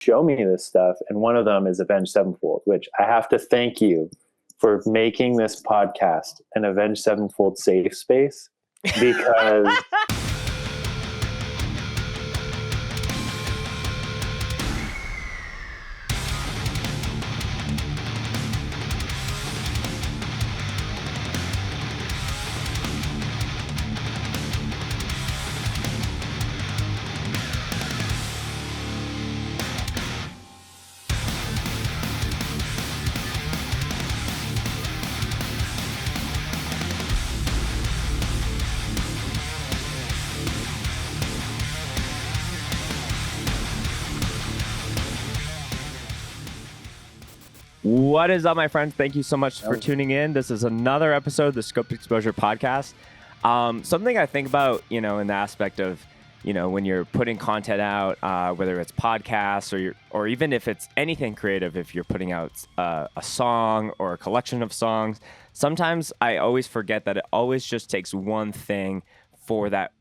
show me this stuff. And one of them is Avenged Sevenfold, which I have to thank you for making this podcast an Avenged Sevenfold safe space, because What is up, my friends? Thank you so much for tuning in. This is another episode of the Scope Exposure Podcast. Something I think about, in the aspect of, when you're putting content out, whether it's podcasts or even if it's anything creative, if you're putting out a song or a collection of songs, sometimes I always forget that it always just takes one thing for that,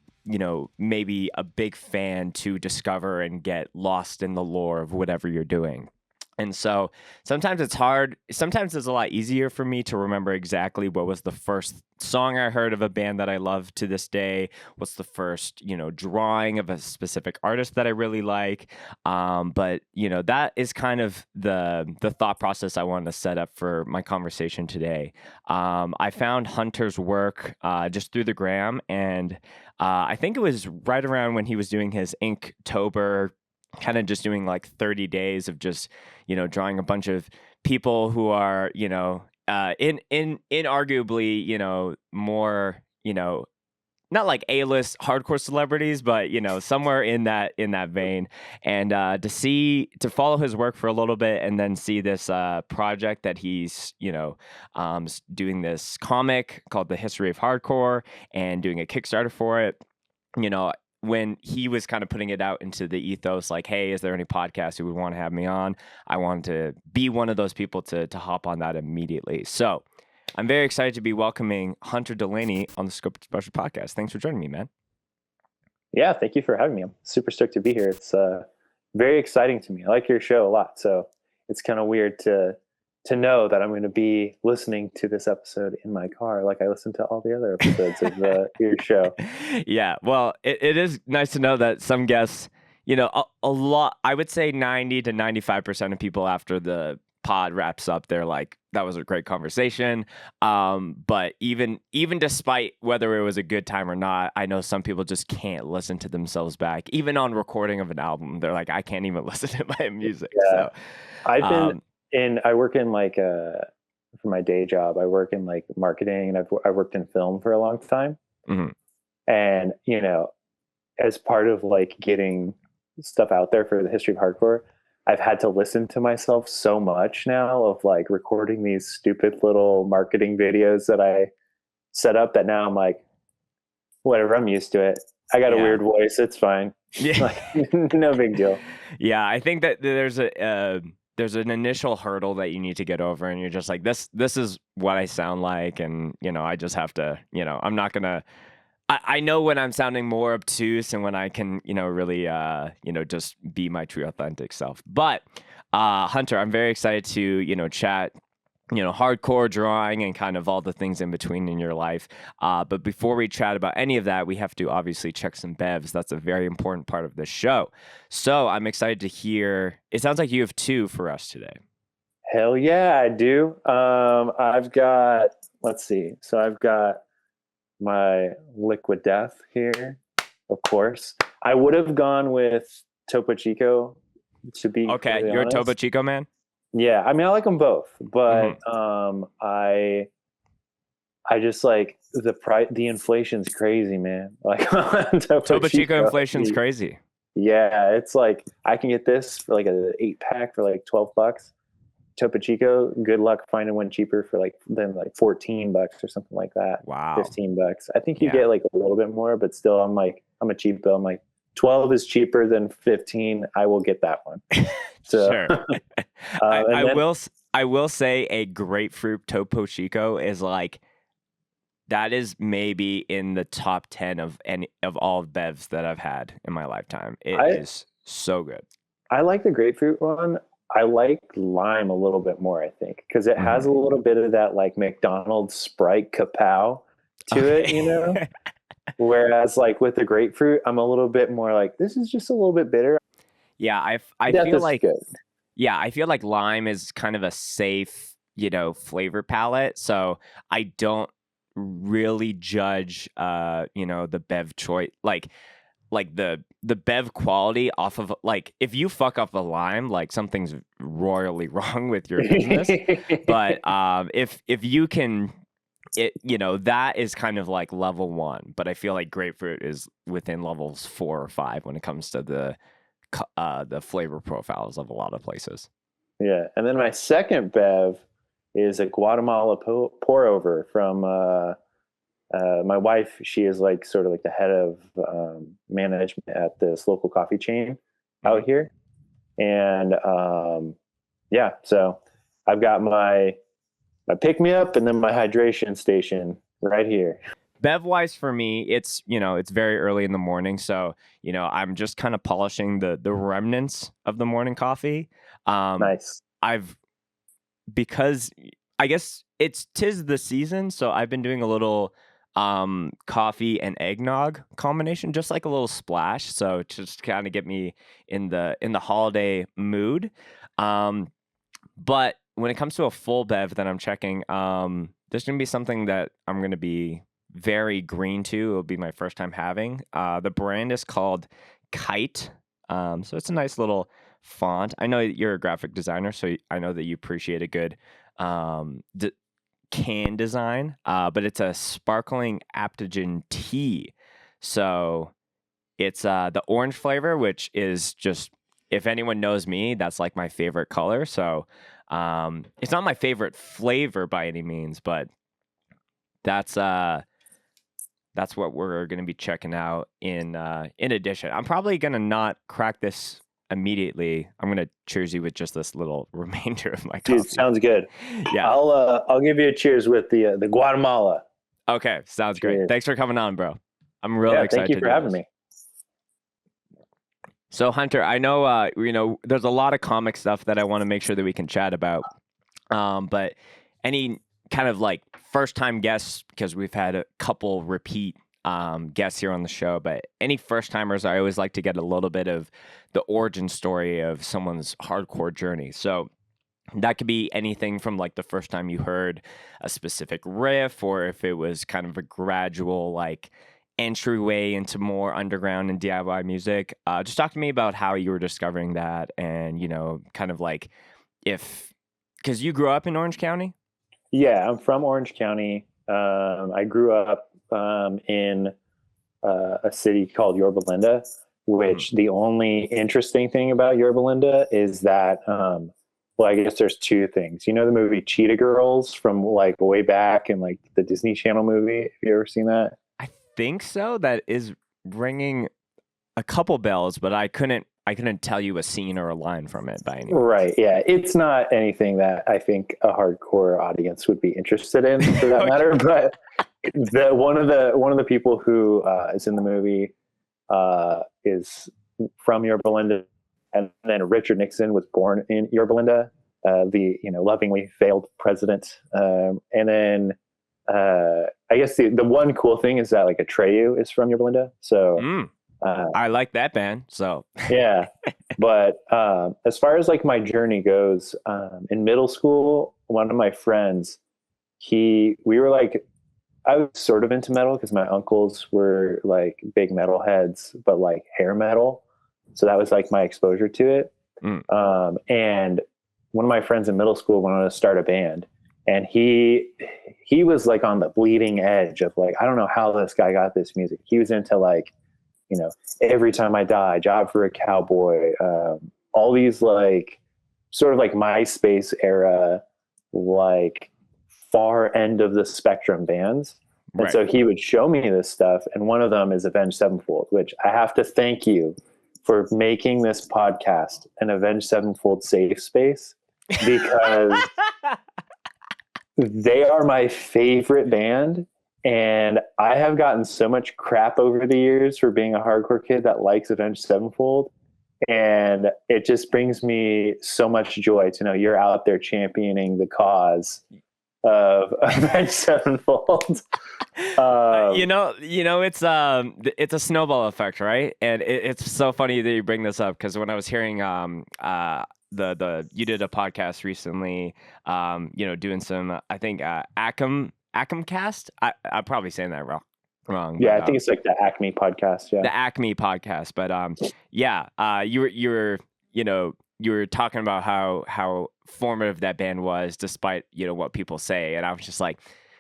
maybe a big fan to discover and get lost in the lore of whatever you're doing. And so sometimes it's hard. Sometimes it's a lot easier for me to remember exactly what was the first song I heard of a band that I love to this day. What's the first, drawing of a specific artist that I really like. But that is kind of the thought process I wanted to set up for my conversation today. I found Hunter's work just through the gram, and I think it was right around when he was doing his Inktober, kind of just doing like 30 days of just, drawing a bunch of people who are, inarguably, more, not like A-list hardcore celebrities, but, somewhere in that vein. And to follow his work for a little bit and then see this project that he's, doing this comic called The History of Hardcore and doing a Kickstarter for it, when he was kind of putting it out into the ethos, like, hey, is there any podcast who would want to have me on? I wanted to be one of those people to hop on that immediately. So I'm very excited to be welcoming Hunter Delaney on the Scope Exposure Podcast. Thanks for joining me, man. Yeah, thank you for having me. I'm super stoked to be here. It's very exciting to me. I like your show a lot. So it's kind of weird to know that I'm going to be listening to this episode in my car like I listen to all the other episodes of your show. Yeah, well, it is nice to know that some guests, a lot, I would say 90 to 95% of people after the pod wraps up, they're like, that was a great conversation. But even despite whether it was a good time or not, I know some people just can't listen to themselves back. Even on recording of an album, they're like, I can't even listen to my music. Yeah. So I've been I work in for my day job, I work in like marketing, and I worked in film for a long time. Mm-hmm. And, as part of like getting stuff out there for the history of hardcore, I've had to listen to myself so much now of like recording these stupid little marketing videos that I set up, that now I'm like, whatever, I'm used to it. I got a weird voice. It's fine. Yeah. Like, no big deal. Yeah. I think that there's an initial hurdle that you need to get over, and you're just like, this is what I sound like. And, I just have to, I'm not going to, I know when I'm sounding more obtuse and when I can, really, just be my true authentic self. But Hunter, I'm very excited to, chat, hardcore drawing and kind of all the things in between in your life. But before we chat about any of that, we have to obviously check some bevs. That's a very important part of this show. So I'm excited to hear, it sounds like you have two for us today. Hell yeah, I do. I've got, let's see. So I've got my Liquid Death here, of course. I would have gone with Topo Chico, to be okay. You're honest. A Topo Chico man? Yeah, I mean, I like them both, but I just like the inflation's crazy, man. Like Topo Chico inflation's crazy. Yeah, it's like I can get this for like an 8-pack for like $12. Topo Chico, good luck finding one cheaper for like $14 or something like that. Wow. $15. I think you get like a little bit more, but still I'm a cheap bill. I'm like, 12 is cheaper than 15. I will get that one. So, sure. I will say a grapefruit Topo Chico is like, that is maybe in the top 10 of all bevs that I've had in my lifetime. It is so good. I like the grapefruit one. I like lime a little bit more, I think, because it has a Mhm. little bit of that like McDonald's Sprite kapow to it, you know? Okay. Whereas like with the grapefruit, I'm a little bit more like, this is just a little bit bitter. Yeah, I Death feel is like good. yeah, I feel like lime is kind of a safe, flavor palette. So I don't really judge the bev choice like the bev quality off of like if you fuck up a lime, like something's royally wrong with your business. But if you can that is kind of like level one, but I feel like grapefruit is within levels 4 or 5 when it comes to the flavor profiles of a lot of places. Yeah. And then my second bev is a Guatemala pour over from my wife. She is like sort of like the head of management at this local coffee chain Mhm. out here. And yeah, so I've got my pick me up and then my hydration station right here. Bev wise for me, it's very early in the morning, so I'm just kind of polishing the remnants of the morning coffee. Um, Nice. I've because I guess it's tis the season, so I've been doing a little coffee and eggnog combination, just like a little splash, so just kind of get me in the holiday mood. Um, but when it comes to a full bev that I'm checking, there's gonna be something that I'm gonna be very green to. It'll be my first time having. The brand is called Kite. So it's a nice little font. I know you're a graphic designer, so I know that you appreciate a good um, d- can design. But it's a sparkling aptogen tea. So it's the orange flavor, which is just if anyone knows me, that's like my favorite color. So it's not my favorite flavor by any means, but that's uh that's what we're gonna be checking out in addition. I'm probably gonna not crack this immediately. I'm gonna cheers you with just this little remainder of my Dude, coffee. sounds good. Yeah. I'll give you a cheers with the Guatemala. Okay. Sounds great. Cheers. Thanks for coming on, bro. I'm really Yeah, thank excited you to for do having this. me. So Hunter, I know there's a lot of comic stuff that I want to make sure that we can chat about. But any kind of like first time guests, because we've had a couple repeat guests here on the show, but any first timers, I always like to get a little bit of the origin story of someone's hardcore journey. So that could be anything from like the first time you heard a specific riff, or if it was kind of a gradual like entryway into more underground and DIY music. Just talk to me about how you were discovering that, and kind of like if because you grew up in Orange County. Yeah, I'm from Orange County. I grew up in a city called Yorba Linda, Mhm. which the only interesting thing about Yorba Linda is that, well, I guess there's two things. You know the movie Cheetah Girls from like way back in like the Disney Channel movie? Have you ever seen that? I think so. That is ringing a couple bells, but I couldn't tell you a scene or a line from it by any Right. Yeah. It's not anything that I think a hardcore audience would be interested in for that means. matter. But one of the people who is in the movie is from Yorba Linda, and then Richard Nixon was born in Yorba Linda, the lovingly failed president. And then I guess the one cool thing is that like Atreyu is from Yorba Linda, so Mm, uh, I like that band. So yeah. But as far as like my journey goes, in middle school, one of my friends, we were like, I was sort of into metal because my uncles were like big metal heads, but like hair metal. So that was like my exposure to it. mm, And one of my friends in middle school wanted to start a band, and he was like on the bleeding edge of like, I don't know how this guy got this music. He was into like, Every Time I Die, Job for a Cowboy, all these like sort of like MySpace era, like far end of the spectrum bands. And right. so he would show me this stuff. And one of them is Avenged Sevenfold, which I have to thank you for making this podcast an Avenged Sevenfold safe space, because they are my favorite band. And I have gotten so much crap over the years for being a hardcore kid that likes Avenged Sevenfold. And it just brings me so much joy to know you're out there championing the cause of Avenged Sevenfold. It's a snowball effect, right? And it's so funny that you bring this up because when I was hearing the you did a podcast recently, doing some I think Acom cast. I'm probably saying that wrong, Yeah, but I think it's like the Acme podcast. Yeah. the Acme podcast. But you were talking about how formative that band was, despite what people say, and I was just like,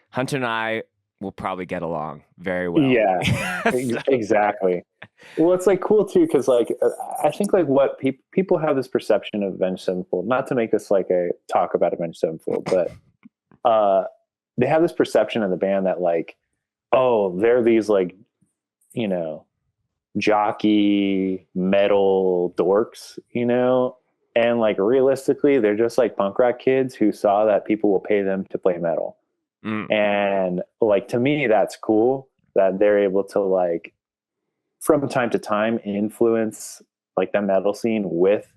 Hunter and I will probably get along very well. Yeah, exactly. Well, it's like cool too because like I think like what people have this perception of Avenged Sevenfold. Not to make this like a talk about Avenged Sevenfold, but they have this perception of the band that like, oh, they're these like, you know, jockey metal dorks, and like realistically, they're just like punk rock kids who saw that people will pay them to play metal. And like to me that's cool that they're able to like from time to time influence like the metal scene with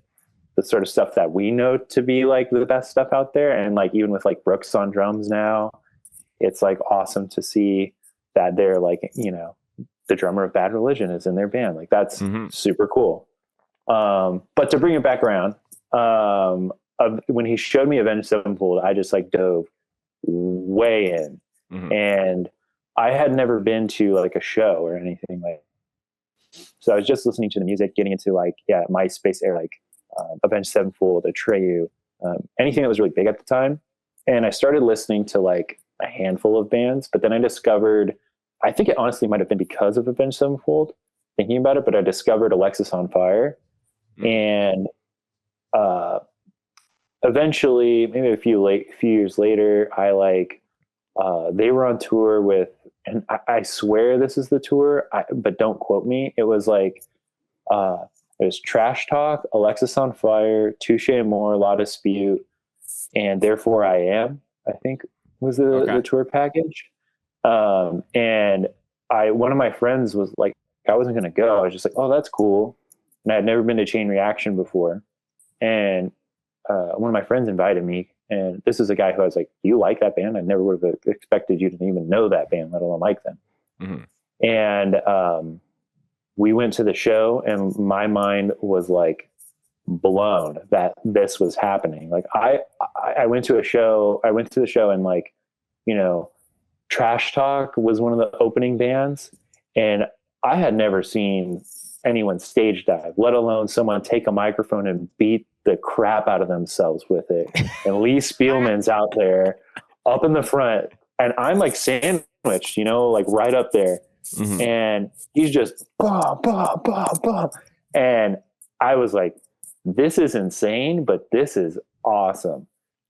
the sort of stuff that we know to be like the best stuff out there. And like even with like Brooks on drums now, it's like awesome to see that they're like the drummer of Bad Religion is in their band. Like that's super cool. But to bring it back around, when he showed me Avenged Sevenfold, I just like dove way in. And I had never been to like a show or anything like, so I was just listening to the music, getting into like, MySpace era, like Avenged Sevenfold, Atreyu, anything that was really big at the time. And I started listening to like a handful of bands, but then I discovered, I think it honestly might have been because of Avenged Sevenfold, thinking about it, but I discovered Alexis on Fire. And eventually, maybe a few years later, I like they were on tour with, and I swear this is the tour, but don't quote me. It was like it was Trash Talk, Alexis on Fire, Touche Amore, La Dispute, and Therefore I Am, I think was the tour package. And one of my friends was like, I wasn't going to go. I was just like, oh, that's cool. And I had never been to Chain Reaction before. And one of my friends invited me, and this is a guy who I was like, you like that band? I never would have expected you to even know that band, let alone like them. And we went to the show, and my mind was like blown that this was happening. Like I went to the show and like, Trash Talk was one of the opening bands, and I had never seen anyone stage dive, let alone someone take a microphone and beat the crap out of themselves with it. And Lee Spielman's out there up in the front, and I'm like sandwiched, like right up there. And he's just bah, bah, bah, bah. And I was like, this is insane, but this is awesome.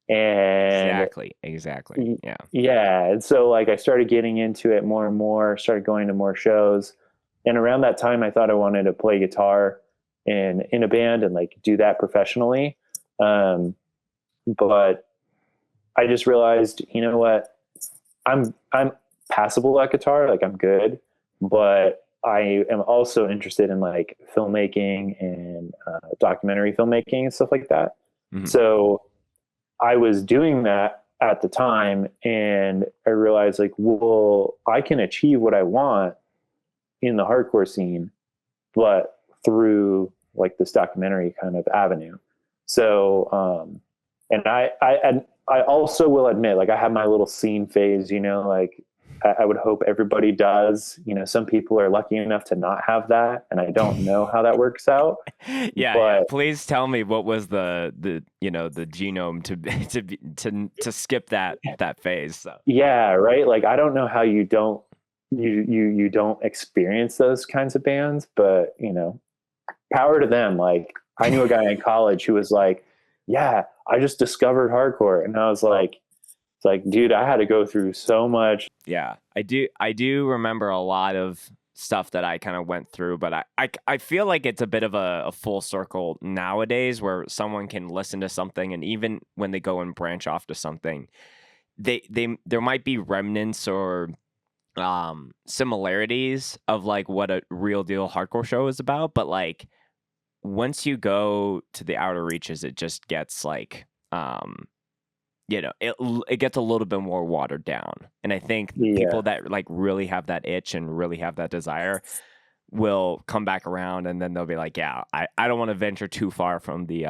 And exactly. Yeah. And so like I started getting into it more and more, started going to more shows. And around that time I thought I wanted to play guitar in a band and like do that professionally. But I just realized, you know what, I'm passable at guitar. Like I'm good, but I am also interested in like filmmaking and documentary filmmaking and stuff like that. So I was doing that at the time, and I realized like, well, I can achieve what I want in the hardcore scene, but through like this documentary kind of avenue. So, and I also will admit, like I have my little scene phase, like I would hope everybody does. Some people are lucky enough to not have that, and I don't know how that works out. Yeah. Please tell me what was the genome to skip that phase. So. Yeah, right. Like I don't know how you don't experience those kinds of bands, but power to them. Like I knew a guy in college who was like, yeah, I just discovered hardcore. And I was like, it's like, dude, I had to go through so much. Yeah, I do remember a lot of stuff that I kind of went through, but I feel like it's a bit of a full circle nowadays where someone can listen to something, and even when they go and branch off to something, there might be remnants or similarities of like what a real deal hardcore show is about, but like once you go to the outer reaches, it just gets like, it gets a little bit more watered down. And I think Yeah. people that like really have that itch and really have that desire will come back around, and then they'll be like, yeah, I don't want to venture too far from the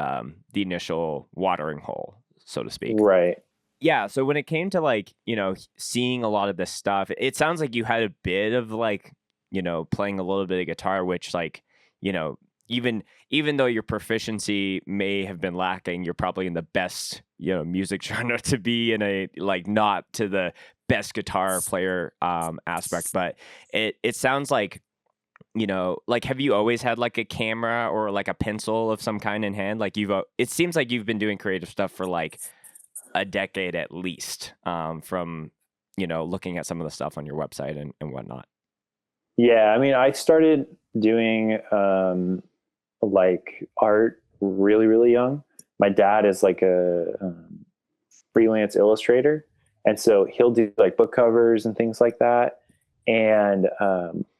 initial watering hole, so to speak. Right. Yeah. So when it came to like, seeing a lot of this stuff, it sounds like you had a bit of like, playing a little bit of guitar, which like, you know, even though your proficiency may have been lacking, you're probably in the best, music genre to be in, a like not to the best guitar player aspect. But it sounds like, like, have you always had like a camera or like a pencil of some kind in hand? Like it seems like you've been doing creative stuff for like a decade at least, from, looking at some of the stuff on your website and whatnot. Yeah. I mean, I started doing like art really, really young. My dad is like a freelance illustrator. And so he'll do like book covers and things like that. And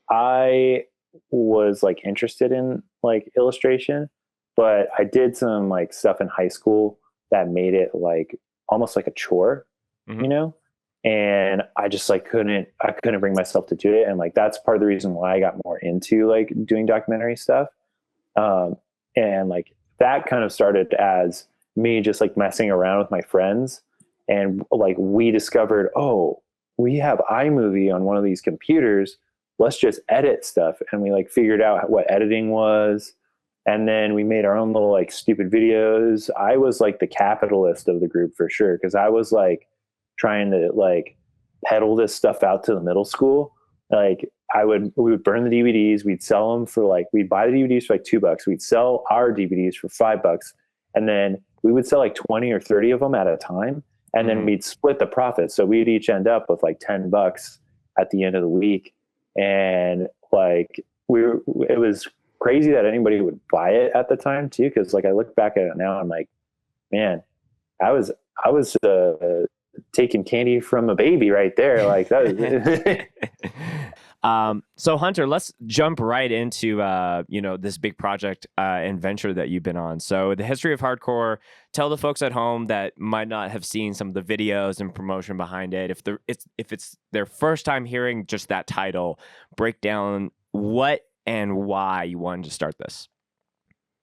I was like interested in like illustration, but I did some like stuff in high school that made it like almost like a chore, Mm-hmm. you know? And I just like I couldn't bring myself to do it. And like, that's part of the reason why I got more into like doing documentary stuff. Um, and like that kind of started as me just like messing around with my friends. And like we discovered, oh, we have iMovie on one of these computers. Let's just edit stuff. And we like figured out what editing was. And then we made our own little like stupid videos. I was like the capitalist of the group for sure. Cause I was like trying to like peddle this stuff out to the middle school. Like we would burn the DVDs. We'd sell them for like, we'd buy the DVDs for like $2. We'd sell our DVDs for $5. And then we would sell like 20 or 30 of them at a time. And then we'd split the profits. So we'd each end up with like $10 at the end of the week. And like it was crazy that anybody would buy it at the time too. Cause like I look back at it now, I'm like, man, I was taking candy from a baby right there. Like that was so Hunter, let's jump right into this big project and venture that you've been on. So the history of hardcore. Tell the folks at home that might not have seen some of the videos and promotion behind it. If it's their first time hearing just that title, break down what and why you wanted to start this.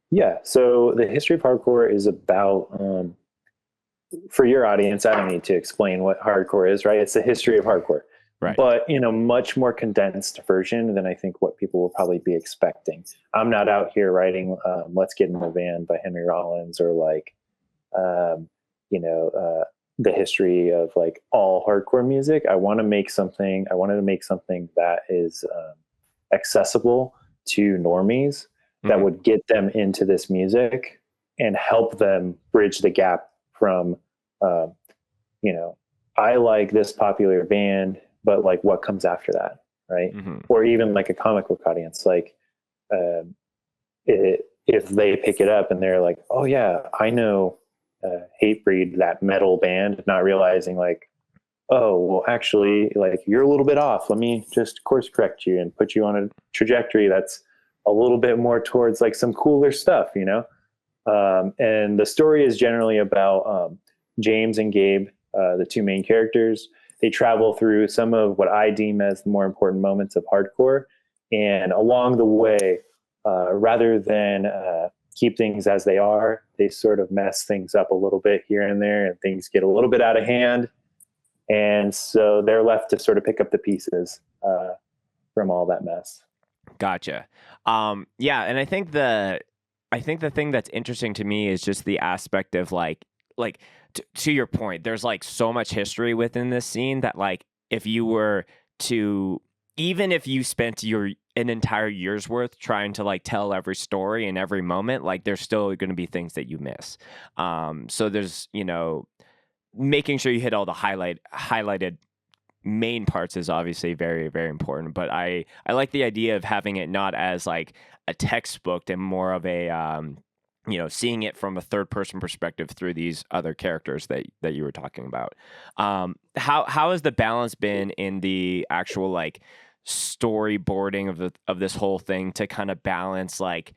Yeah. So the history of hardcore is about, for your audience, I don't need to explain what hardcore is, right? It's the history of hardcore. Right. But, much more condensed version than I think what people will probably be expecting. I'm not out here writing Let's Get in the Van by Henry Rollins or like, the history of like all hardcore music. I wanted to make something that is accessible to normies that would get them into this music and help them bridge the gap from, I like this popular band, but like what comes after that, right? Or even like a comic book audience, like if they pick it up and they're like, oh yeah, I know Hatebreed, that metal band, not realizing like, oh, well, actually, like you're a little bit off. Let me just course correct you and put you on a trajectory that's a little bit more towards like some cooler stuff, and the story is generally about James and Gabe, the two main characters. They travel through some of what I deem as the more important moments of hardcore. And along the way, rather than keep things as they are, they sort of mess things up a little bit here and there, and things get a little bit out of hand. And so they're left to sort of pick up the pieces from all that mess. Gotcha. Yeah, and I think the thing that's interesting to me is just the aspect of like to your point, there's like so much history within this scene that like if you were to, even if you spent an entire year's worth trying to like tell every story and every moment, like there's still going to be things that you miss. So there's, making sure you hit all the highlighted main parts is obviously very, very important. But I like the idea of having it not as like a textbook and more of a, seeing it from a third person perspective through these other characters that you were talking about. How has the balance been in the actual like storyboarding of this whole thing to kind of balance like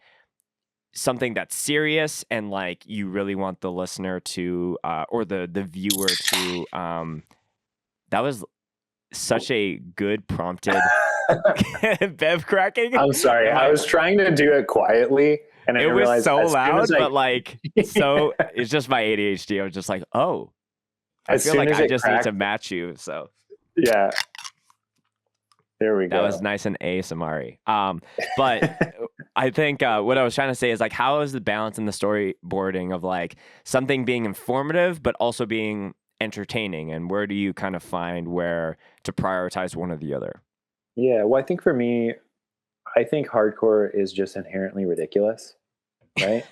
something that's serious and like you really want the listener to or the viewer to that was such a good prompted bev cracking. I'm sorry. I was trying to do it quietly, and I it was realized so as soon loud, as I, but like so it's just my ADHD. I was just like, oh, I as feel soon like as I it just cracked, need to match you. So yeah, there we that go. was nice and ASMR. But I think what I was trying to say is like, how is the balance in the storyboarding of like something being informative but also being entertaining, and where do you kind of find where to prioritize one or the other? Yeah, well, I think for me, I think hardcore is just inherently ridiculous, right?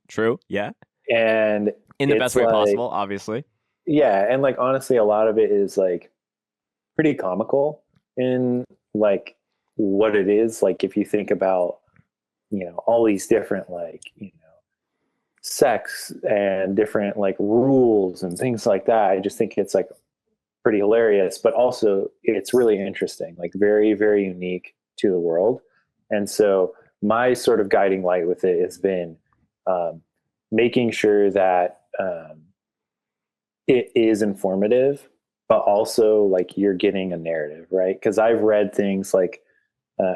True. Yeah. And In the best it's way like, possible, obviously. yeah, and like honestly, a lot of it is like pretty comical in like what it is. Like if you think about, all these different like, sex and different like rules and things like that. I just think it's like pretty hilarious, but also it's really interesting, like very, very unique to the world. And so my sort of guiding light with it has been um, making sure that it is informative, but also like you're getting a narrative, right? Because I've read things like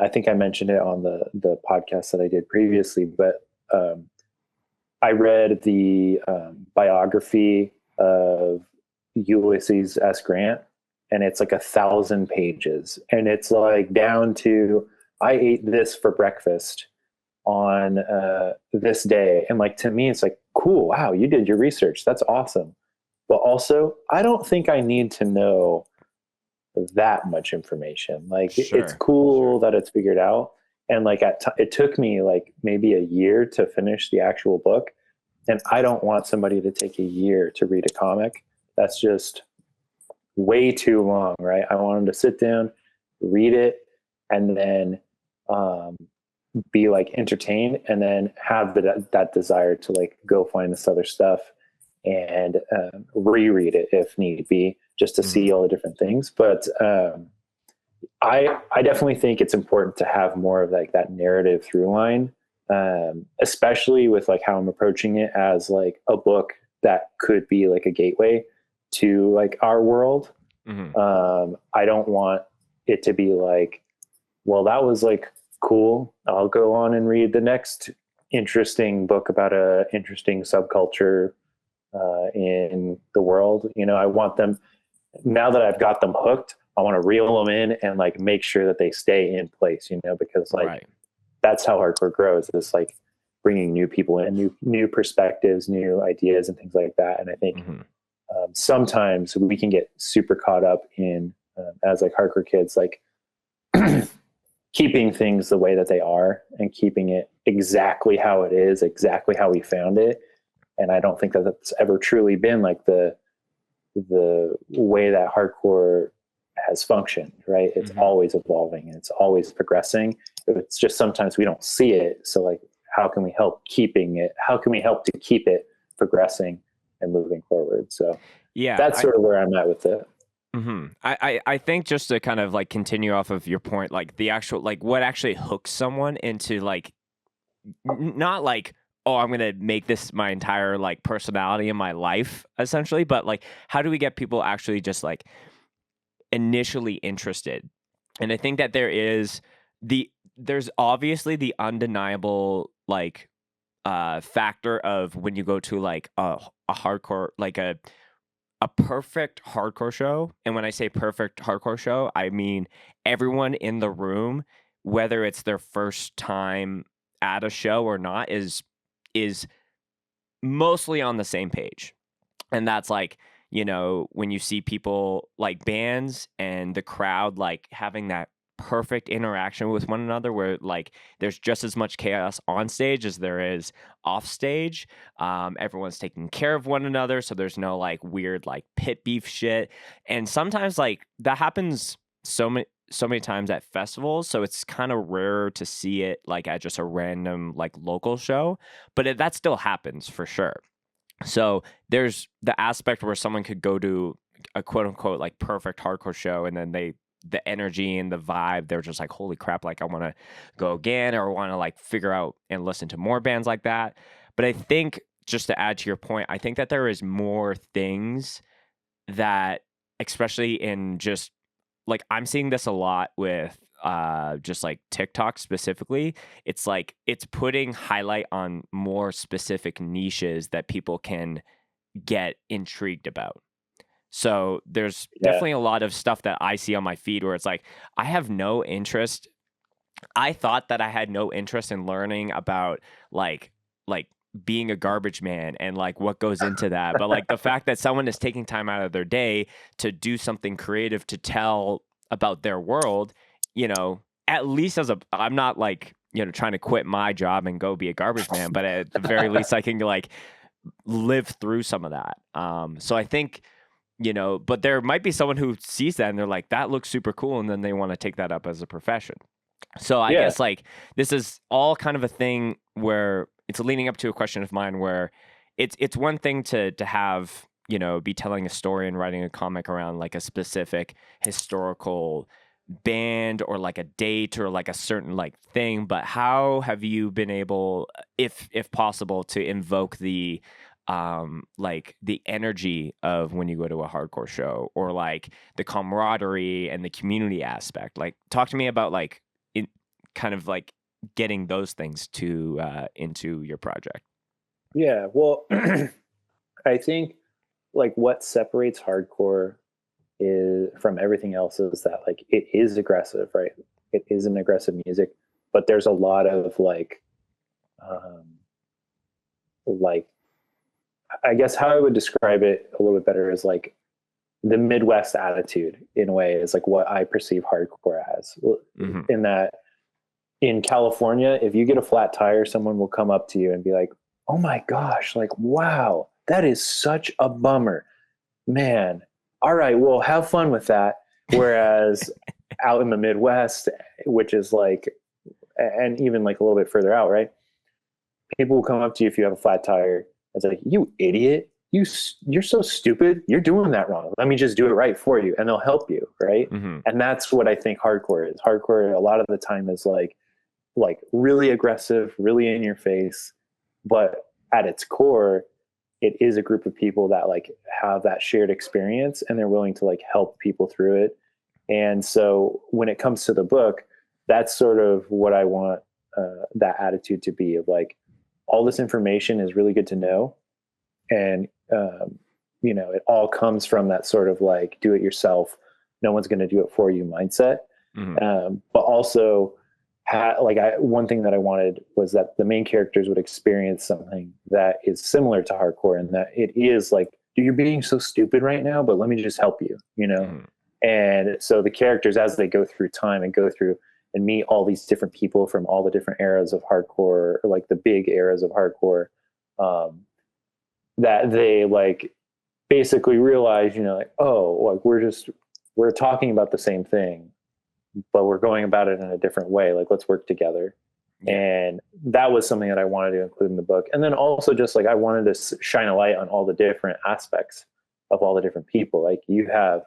I think I mentioned it on the podcast that I did previously, but I read the biography of Ulysses S. Grant, and it's like 1,000 pages, and it's like down to I ate this for breakfast on this day, and like to me, it's like cool. Wow, you did your research. That's awesome. But also, I don't think I need to know that much information. Like it's Sure. cool that it's figured out, and like it took me like maybe a year to finish the actual book, and I don't want somebody to take a year to read a comic. That's just way too long, right? I want them to sit down, read it, and then um, be like entertained, and then have that desire to like go find this other stuff and reread it if need be, just to see all the different things. But I definitely think it's important to have more of like that narrative through line, especially with like how I'm approaching it as like a book that could be like a gateway to like our world. Mm-hmm. I don't want it to be like, well, that was like cool. I'll go on and read the next interesting book about a interesting subculture in the world. I want them, now that I've got them hooked, I want to reel them in and like make sure that they stay in place, because like Right. that's how hardcore grows. It's like bringing new people in, new perspectives, new ideas, and things like that. And I think sometimes we can get super caught up in as like hardcore kids, like keeping things the way that they are and keeping it exactly how it is, exactly how we found it. And I don't think that that's ever truly been like the way that hardcore has functioned, right? It's always evolving and it's always progressing. It's just sometimes we don't see it. So like, how can we help keeping it? How can we help to keep it progressing and moving forward? So Yeah. that's sort of where I'm at with it. I think just to kind of like continue off of your point, like the actual, like what actually hooks someone into like, not like, oh, I'm going to make this my entire like personality in my life essentially, but like, how do we get people actually just like initially interested? And I think that there's obviously the undeniable like factor of when you go to like a hardcore, like a perfect hardcore show. And when I say perfect hardcore show, I mean everyone in the room, whether it's their first time at a show or not, is mostly on the same page. And that's like, when you see people like bands and the crowd like having that perfect interaction with one another where like there's just as much chaos on stage as there is off stage. Everyone's taking care of one another, so there's no like weird like pit beef shit. And sometimes like that happens so many times at festivals, so it's kind of rare to see it like at just a random like local show, but that still happens for sure. So there's the aspect where someone could go to a quote unquote like perfect hardcore show and then they the energy and the vibe, they're just like, holy crap, like I want to go again, or want to like figure out and listen to more bands like that. But I think, just to add to your point, I think that there is more things that, especially in just like, I'm seeing this a lot with just like TikTok specifically. It's like it's putting highlight on more specific niches that people can get intrigued about. So there's definitely a lot of stuff that I see on my feed where it's like, I have no interest. I thought that I had no interest in learning about like being a garbage man and like what goes into that. But like the fact that someone is taking time out of their day to do something creative to tell about their world, you know, at least I'm not like, you know, trying to quit my job and go be a garbage man, but at the very least I can like live through some of that. So I think, you know, but there might be someone who sees that and they're like, that looks super cool. And then they want to take that up as a profession. So I guess like this is all kind of a thing where it's leading up to a question of mine where it's one thing to have, you know, be telling a story and writing a comic around like a specific historical band or like a date or like a certain like thing, but how have you been able, if possible, to invoke the like the energy of when you go to a hardcore show, or like the camaraderie and the community aspect? Like, talk to me about like kind of like getting those things to into your project. Yeah, well, I think like what separates hardcore is from everything else is that like it is aggressive, right? It is an aggressive music, but there's a lot of like I guess how I would describe it a little bit better is like the Midwest attitude in a way is like what I perceive hardcore as. In that, in California, if you get a flat tire, someone will come up to you and be like, "Oh my gosh, like, wow, that is such a bummer, man. All right, well, have fun with that." Whereas out in the Midwest, which is like, and even like a little bit further out, right? People will come up to you if you have a flat tire. It's like, "You idiot. You're so stupid. You're doing that wrong. Let me just do it right for you." And they'll help you, right? And that's what I think hardcore is. Hardcore a lot of the time is like really aggressive, really in your face, but at its core, it is a group of people that like have that shared experience and they're willing to like help people through it. And so when it comes to the book, that's sort of what I want that attitude to be, of like, all this information is really good to know. And, you know, it all comes from that sort of like do it yourself, no one's going to do it for you mindset. But also, one thing that I wanted was that the main characters would experience something that is similar to hardcore, and that it is like, you're being so stupid right now, but let me just help you, you know? And so the characters, as they go through time and go through and meet all these different people from all the different eras of hardcore, or like the big eras of hardcore, that they like basically realize, you know, like, oh, like we're talking about the same thing, but we're going about it in a different way. Like, let's work together. And that was something that I wanted to include in the book. And then also just like, I wanted to shine a light on all the different aspects of all the different people. Like, you have,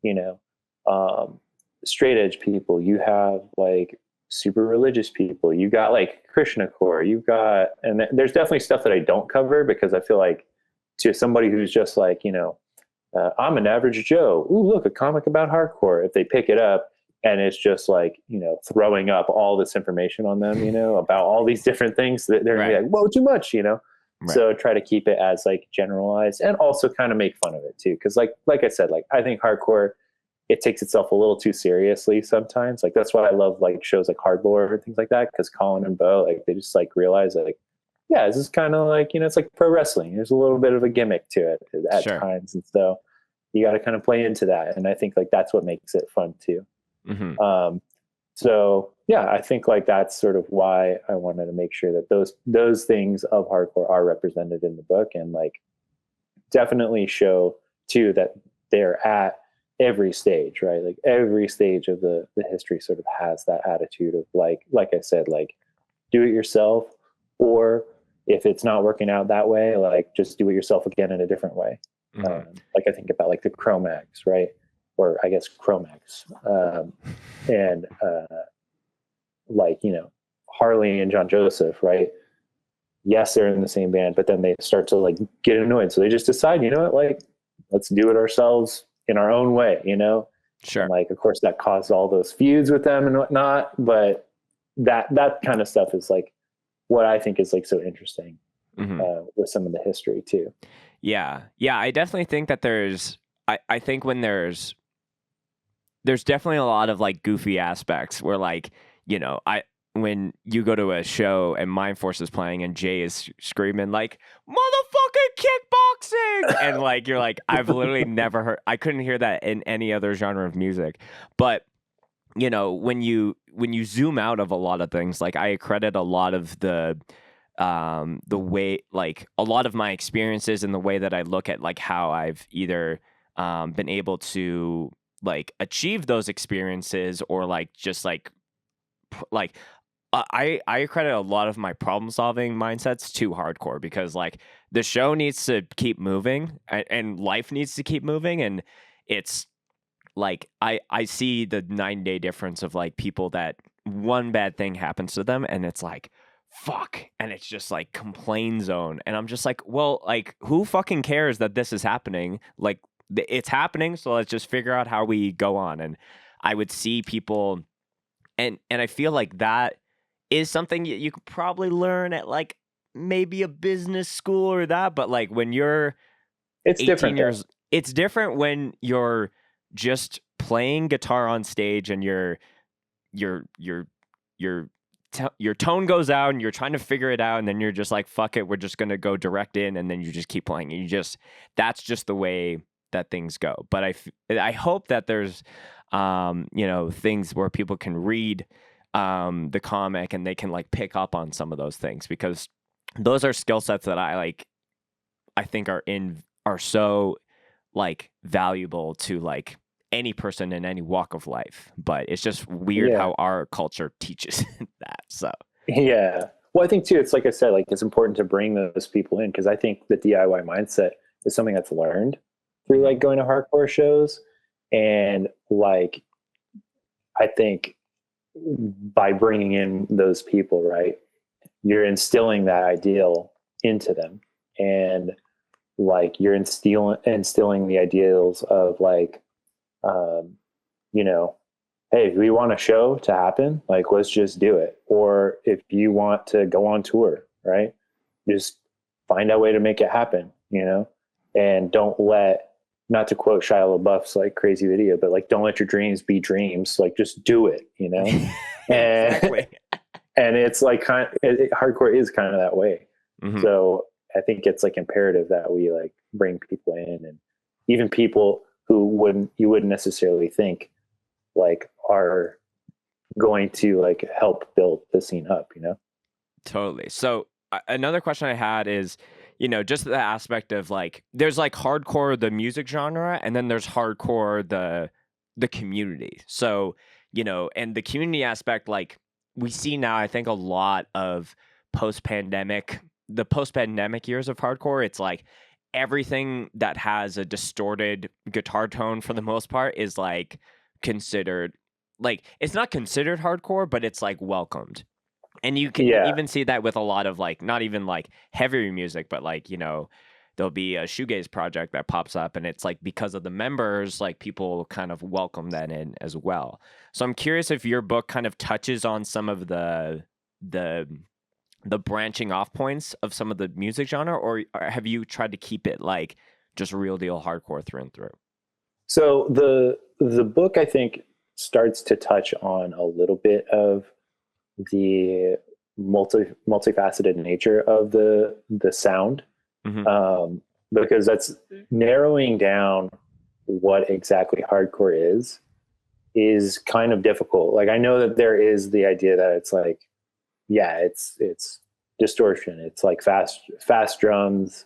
you know, straight edge people, you have like super religious people, you got like Krishnacore, you've got, and there's definitely stuff that I don't cover because I feel like to somebody who's just like, you know, I'm an average Joe, ooh, look, a comic about hardcore. If they pick it up and it's just like, you know, throwing up all this information on them, you know, about all these different things, that they're gonna be like, whoa, too much, you know? So try to keep it as like generalized, and also kind of make fun of it too. Cause like I said, like, I think hardcore, it takes itself a little too seriously sometimes. Like, that's why I love like shows like Hardlore and things like that. Cause Colin and Bo, like, they just like realize that, like, yeah, this is kind of like, you know, it's like pro wrestling. There's a little bit of a gimmick to it at times. And so you got to kind of play into that. And I think like that's what makes it fun too. So yeah, I think like that's sort of why I wanted to make sure that those things of hardcore are represented in the book, and like definitely show too that they're at every stage, right? Like every stage of the history sort of has that attitude of like I said, like, do it yourself, or if it's not working out that way, like just do it yourself again in a different way. Like I think about like the Chromax, right? or I guess Chromax, and like, you know, Harley and John Joseph, right? Yes, they're in the same band, but then they start to like get annoyed. So they just decide, you know what, like, let's do it ourselves in our own way, you know? Sure. And like, of course, that caused all those feuds with them and whatnot. But that kind of stuff is like what I think is like so interesting with some of the history too. Yeah. Yeah. I definitely think that I think when there's definitely a lot of like goofy aspects where like, you know, when you go to a show and Mind Force is playing and Jay is screaming like motherfucking kickboxing and like you're like, I've literally never heard, I couldn't hear that in any other genre of music. But you know, when you zoom out of a lot of things, like I credit a lot of the way, like a lot of my experiences and the way that I look at like how I've either been able to like achieve those experiences or like just like I credit a lot of my problem solving mindsets to hardcore because like the show needs to keep moving and life needs to keep moving. And it's like, I see the 9-day difference of like people that one bad thing happens to them and it's like, fuck. And it's just like complain zone. And I'm just like, well, like who fucking cares that this is happening? Like it's happening. So let's just figure out how we go on. And I would see people and I feel like that is something you could probably learn at like maybe a business school or that, but like when you're It's 18 different years, it's different when you're just playing guitar on stage and your tone goes out and you're trying to figure it out and then you're just like, fuck it, we're just going to go direct in and then you just keep playing. That's just the way that things go. But I hope that there's you know, things where people can read the comic and they can like pick up on some of those things because those are skill sets that I think are so like valuable to like any person in any walk of life. But it's just weird how our culture teaches that. So yeah. Well, I think too, it's like I said, like it's important to bring those people in because I think the DIY mindset is something that's learned through like going to hardcore shows. And like, I think by bringing in those people, right, you're instilling that ideal into them. And like, you're instilling the ideals of like, you know, hey, if we want a show to happen, like, let's just do it. Or if you want to go on tour, right, just find a way to make it happen, you know, and don't let, not to quote Shia LaBeouf's like crazy video, but like, don't let your dreams be dreams. Like, just do it, you know? exactly. And it's like hardcore is kind of that way. Mm-hmm. So I think it's like imperative that we like bring people in, and even people who you wouldn't necessarily think like are going to like help build the scene up, you know? Totally. So another question I had is, you know, just the aspect of like, there's like hardcore, the music genre, and then there's hardcore, the community. So, you know, and the community aspect, like we see now, I think a lot of the post-pandemic years of hardcore, it's like everything that has a distorted guitar tone for the most part is like considered, like, it's not considered hardcore, but it's like welcomed. And you can even see that with a lot of like, not even like heavier music, but like, you know, there'll be a shoegaze project that pops up and it's like because of the members, like people kind of welcome that in as well. So I'm curious if your book kind of touches on some of the branching off points of some of the music genre, or have you tried to keep it like just real deal hardcore through and through? So the book, I think, starts to touch on a little bit of the multifaceted nature of the sound, mm-hmm. Because that's narrowing down what exactly hardcore is kind of difficult. Like, I know that there is the idea that it's like, yeah, it's distortion, it's like fast drums,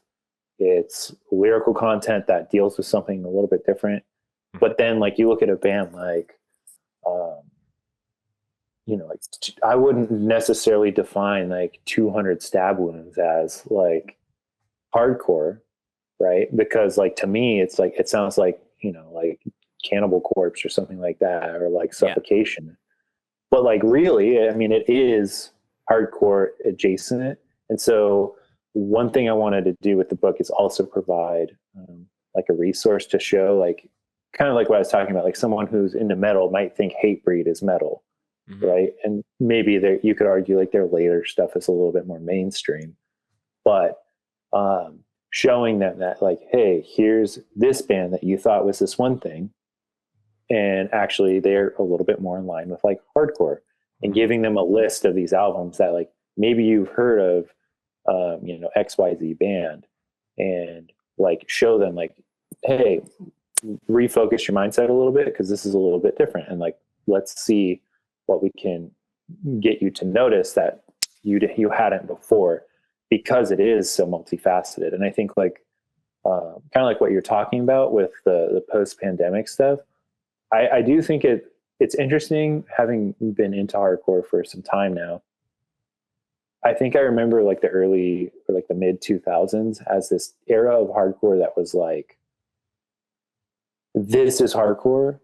it's lyrical content that deals with something a little bit different. Mm-hmm. But then like you look at a band like you know, like I wouldn't necessarily define like 200 Stab Wounds as like hardcore, right? Because like to me, it's like, it sounds like, you know, like Cannibal Corpse or something like that, or like Yeah. Suffocation. But like really, I mean, it is hardcore adjacent. And so one thing I wanted to do with the book is also provide like a resource to show, like, kind of like what I was talking about, like someone who's into metal might think Hatebreed is metal, right? And maybe you could argue like their later stuff is a little bit more mainstream, but showing them that, like, hey, here's this band that you thought was this one thing, and actually they're a little bit more in line with like hardcore, and giving them a list of these albums that like maybe you've heard of, XYZ band, and like show them like, hey, refocus your mindset a little bit because this is a little bit different, and like let's see what we can get you to notice that you hadn't before, because it is so multifaceted. And I think like kind of like what you're talking about with the post-pandemic stuff, I do think it's interesting, having been into hardcore for some time now. I think I remember like the early or like the mid 2000s as this era of hardcore that was like, this is hardcore.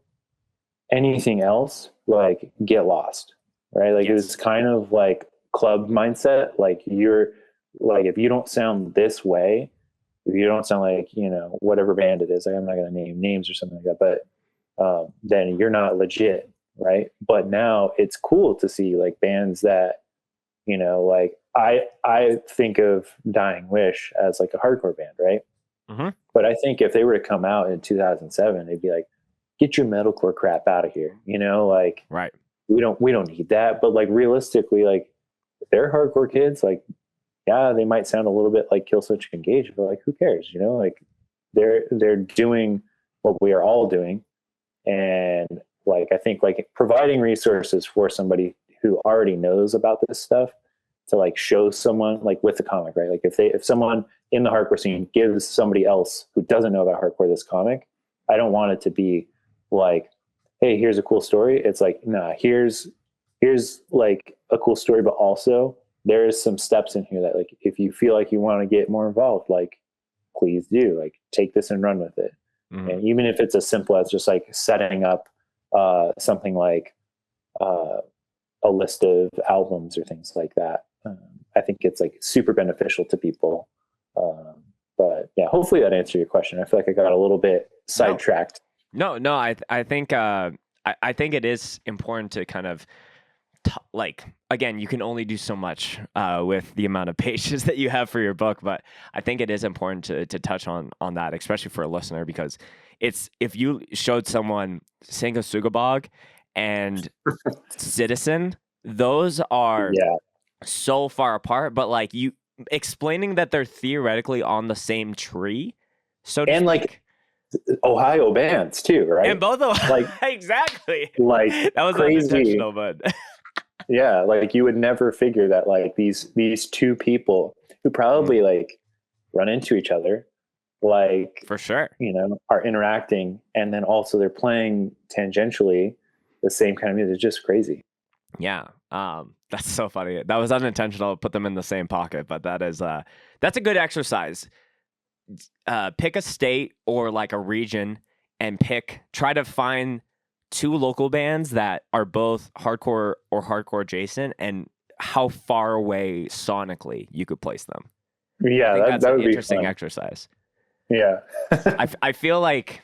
Anything else, like, get lost, right? Like, it was kind of like club mindset. Like, you're like, if you don't sound this way, if you don't sound like, whatever band it is, like, I'm not going to name names or something like that, but then you're not legit, right? But now it's cool to see like bands that, like I think of Dying Wish as like a hardcore band, right? But I think if they were to come out in 2007, they'd be like, get your metalcore crap out of here, like, Right. we don't need that. But like realistically, like, if they're hardcore kids, like, yeah, they might sound a little bit like Killswitch Engage, but like, who cares? Like, they're doing what we are all doing. And like, I think like providing resources for somebody who already knows about this stuff to like show someone, like with the comic, right? Like if someone in the hardcore scene gives somebody else who doesn't know about hardcore this comic, I don't want it to be like, hey, here's a cool story. It's like, nah, here's like a cool story, but also there's some steps in here that, like, if you feel like you want to get more involved, like, please do, like, take this and run with it. And even if it's as simple as just like setting up something like a list of albums or things like that, I think it's like super beneficial to people. But yeah, hopefully that answered your question. I feel like I got a little bit sidetracked. No, I think I think it is important to kind of like, again, you can only do so much with the amount of pages that you have for your book, but I think it is important to touch on that, especially for a listener, because it's, if you showed someone Sanguisugabog and Citizen, those are so far apart, but like, you explaining that they're theoretically on the same tree, so to and speak. Like Ohio bands too, right? And both of like exactly, like that was crazy. unintentional, but yeah, like you would never figure that like these two people who probably like run into each other, like, for sure, are interacting, and then also they're playing tangentially the same kind of music. It's just crazy. Yeah, that's so funny. That was unintentional. Put them in the same pocket, but that's a good exercise. Pick a state or like a region and try to find two local bands that are both hardcore or hardcore adjacent, and how far away sonically you could place them. Yeah, I think that's that an would be interesting fun. exercise. Yeah. I feel like,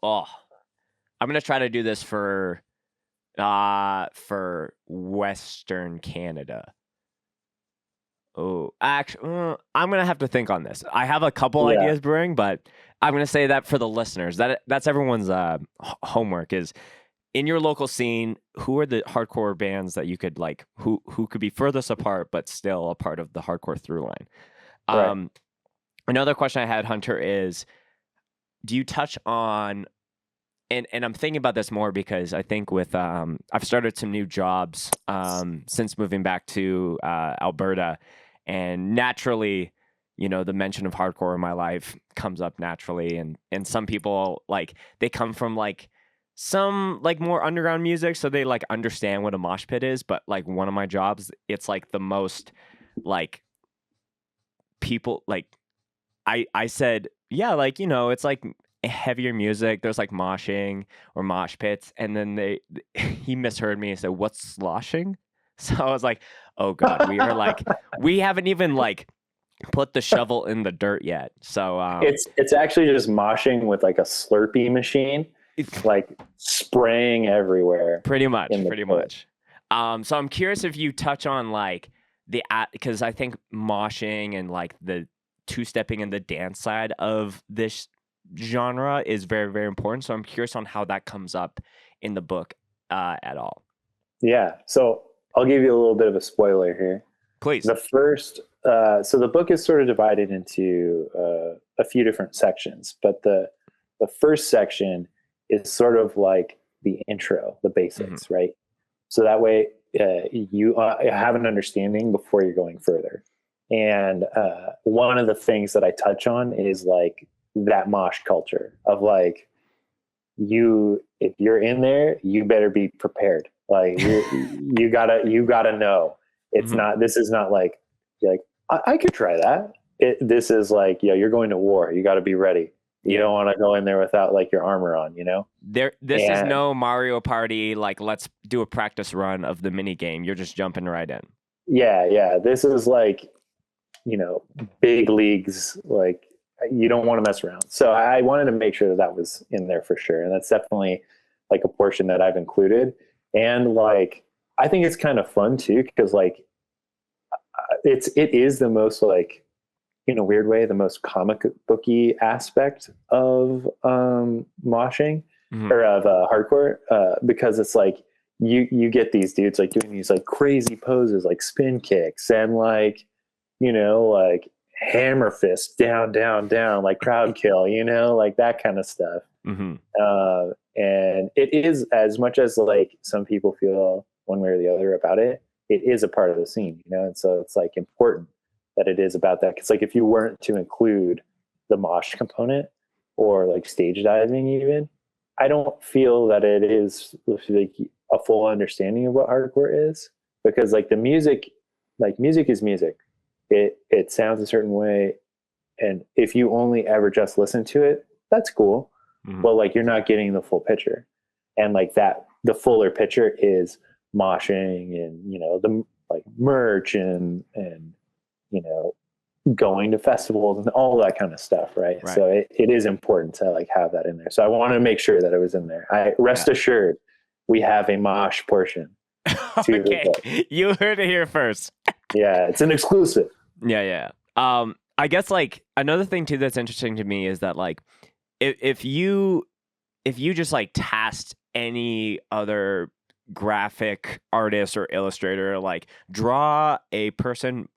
I'm gonna try to do this for Western Canada. Oh, actually, I'm gonna have to think on this. I have a couple ideas brewing, but I'm gonna say that for the listeners, that's everyone's homework is, in your local scene, who are the hardcore bands that you could like, who could be furthest apart but still a part of the hardcore through line. Right. Another question I had, Hunter, is, do you touch on, and I'm thinking about this more because I think with I've started some new jobs since moving back to Alberta, and naturally, the mention of hardcore in my life comes up naturally, and some people, like, they come from like some like more underground music, so they like understand what a mosh pit is, but like one of my jobs, it's like the most like people like I said, yeah, like, it's like heavier music. There's like moshing or mosh pits, and then he misheard me and said, "What's sloshing?" So I was like, "Oh God, we haven't even like put the shovel in the dirt yet." So it's actually just moshing with like a Slurpee machine, like spraying everywhere. pretty much. So I'm curious if you touch on like because I think moshing and like the two-stepping and the dance side of this genre is very, very important. So I'm curious on how that comes up in the book at all. Yeah. So I'll give you a little bit of a spoiler here. Please. The first, so the book is sort of divided into a few different sections, but the first section is sort of like the intro, the basics, right? So that way you have an understanding before you're going further. And one of the things that I touch on is like that mosh culture of like, if you're in there, you better be prepared. Like you gotta know. It's not, this is not like, you're like, I could try that. This is like, you're going to war. You got to be ready. You don't want to go in there without like your armor on, This is no Mario Party, like let's do a practice run of the mini game. You're just jumping right in. Yeah. This is like, big leagues. Like you don't want to mess around. So I wanted to make sure that was in there for sure. And that's definitely like a portion that I've included. And like, I think it's kind of fun too, because like it is the most like, in a weird way, the most comic booky aspect of moshing or of hardcore, because it's like you get these dudes like doing these like crazy poses, like spin kicks and like, like hammer fist down, like crowd kill, like that kind of stuff. And it is, as much as like some people feel one way or the other about it, it is a part of the scene, and so it's like important that it is about that. Because like if you weren't to include the mosh component or like stage diving even, I don't feel that it is like a full understanding of what hardcore is, because like the music, like music is music. It sounds a certain way, and if you only ever just listen to it, that's cool. But like you're not getting the full picture, and like that the fuller picture is moshing and the like merch and going to festivals and all that kind of stuff, right? So it is important to like have that in there. So I want to make sure that it was in there. Rest assured, we have a mosh portion. Okay, you heard it here first. Yeah, it's an exclusive. Yeah. I guess like another thing too that's interesting to me is that like if you just like tasked any other graphic artist or illustrator, like draw a person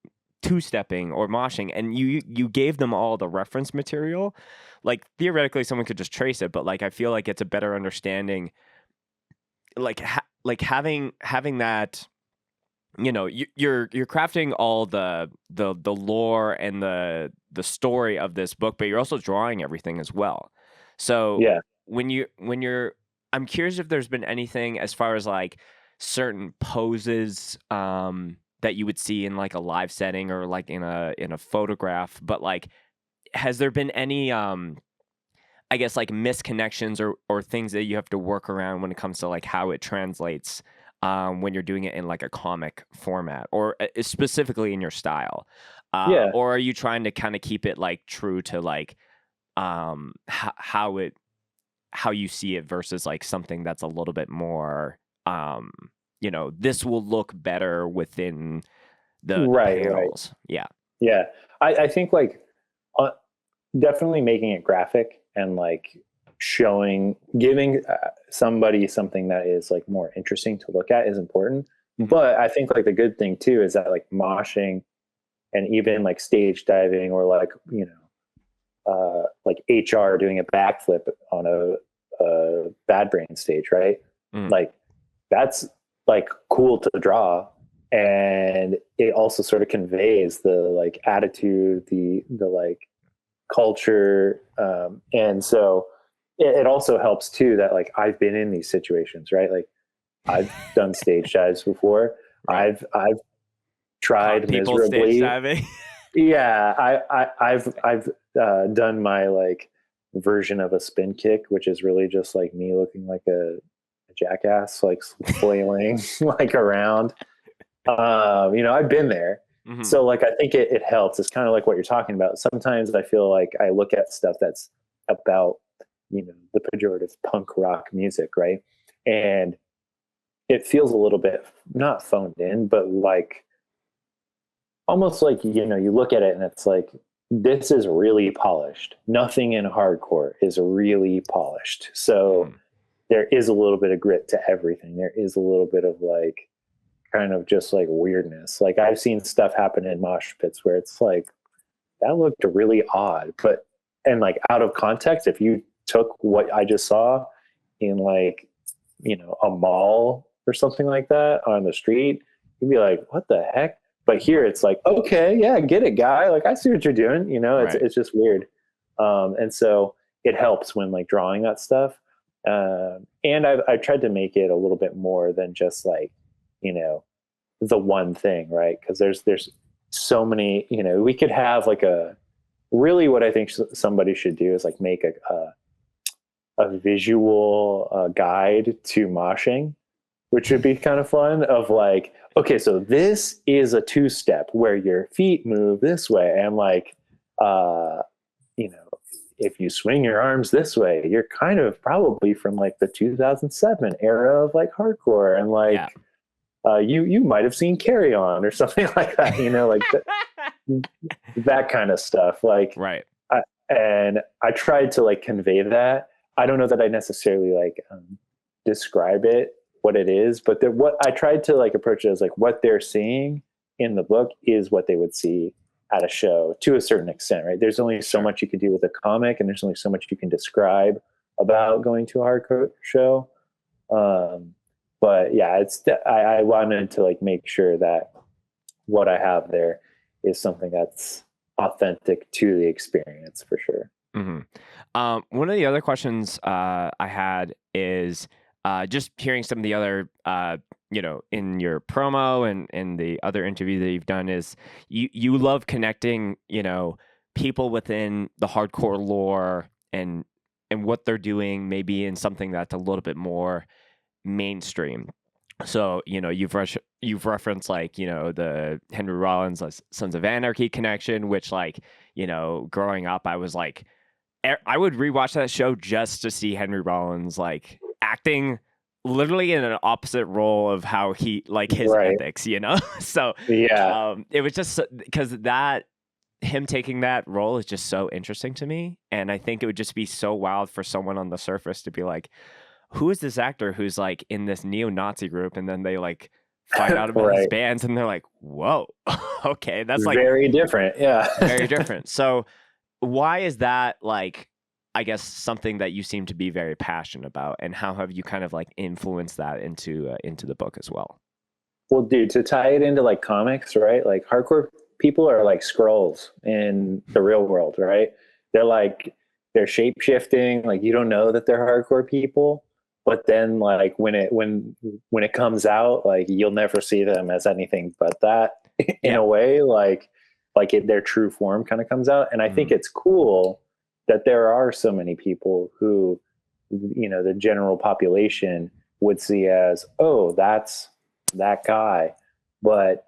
two-stepping or moshing, and you gave them all the reference material, like theoretically someone could just trace it, but like I feel like it's a better understanding, like having that, you're crafting all the lore and the story of this book, but you're also drawing everything as well. So yeah, when you're I'm curious if there's been anything as far as like certain poses that you would see in like a live setting or like in a photograph, but like has there been any I guess like misconnections or things that you have to work around when it comes to like how it translates when you're doing it in like a comic format, or specifically in your style? Or are you trying to kind of keep it like true to like how you see it versus like something that's a little bit more this will look better within the panels. Yeah. I think like definitely making it graphic and like giving somebody something that is like more interesting to look at is important. But I think like the good thing too is that like moshing and even like stage diving or like like HR doing a backflip on a Bad Brain stage, right? Like that's like cool to draw, and it also sort of conveys the like attitude, the like culture, and so it also helps too that like I've been in these situations, right? Like I've done stage dives before. I've tried miserably. Stage diving. Yeah, I've done my like version of a spin kick, which is really just like me looking like a jackass, like flailing like around. I've been there. Mm-hmm. So like, I think it helps. It's kind of like what you're talking about. Sometimes I feel like I look at stuff that's about, the pejorative punk rock music, right? And it feels a little bit not phoned in, but like almost like, you look at it and it's like, this is really polished. Nothing in hardcore is really polished. So there is a little bit of grit to everything. There is a little bit of like, kind of just like weirdness. Like I've seen stuff happen in mosh pits where it's like, that looked really odd, and like out of context, if you took what I just saw in like, a mall or something like that on the street, you'd be like, what the heck? But here it's like, okay, yeah, get it, guy. Like I see what you're doing. It's just weird. And so it helps when like drawing that stuff. And I tried to make it a little bit more than just like, the one thing, right? Because there's so many, we could have like really what I think somebody should do is like make a visual guide to moshing, which would be kind of fun, of like, okay, so this is a 2-step where your feet move this way, and like if you swing your arms this way, you're kind of probably from like the 2007 era of like hardcore, and like you might have seen Carry On or something like that, like that kind of stuff, like right. And I tried to like convey that. I don't know that I necessarily like describe it what it is, but what I tried to like approach it as like what they're seeing in the book is what they would see at a show to a certain extent, right? There's only so much you can do with a comic, and there's only so much you can describe about going to a hardcore show. But yeah, I wanted to like make sure that what I have there is something that's authentic to the experience for sure. Mm-hmm. One of the other questions I had is just hearing some of the other, in your promo and in the other interview that you've done, is you love connecting, people within the hardcore lore and what they're doing, maybe in something that's a little bit more mainstream. So, you've referenced like, the Henry Rollins Sons of Anarchy connection, which like, growing up, I was like, I would rewatch that show just to see Henry Rollins like acting literally in an opposite role of how he like his ethics, So yeah, it was just because him taking that role is just so interesting to me, and I think it would just be so wild for someone on the surface to be like, who is this actor who's like in this neo-Nazi group, and then they like find out about his bands and they're like, whoa, okay, that's like very different. Yeah. very different. So why is that, like, I guess, something that you seem to be very passionate about, and how have you kind of like influenced that into the book as well? Well, dude, to tie it into like comics, right? Like hardcore people are like Skrulls in the real world, right? They're shape shifting. Like you don't know that they're hardcore people, but then like when it comes out, like you'll never see them as anything but that in a way, their true form kind of comes out. And I think it's cool that there are so many people who, the general population would see as, oh, that's that guy. But,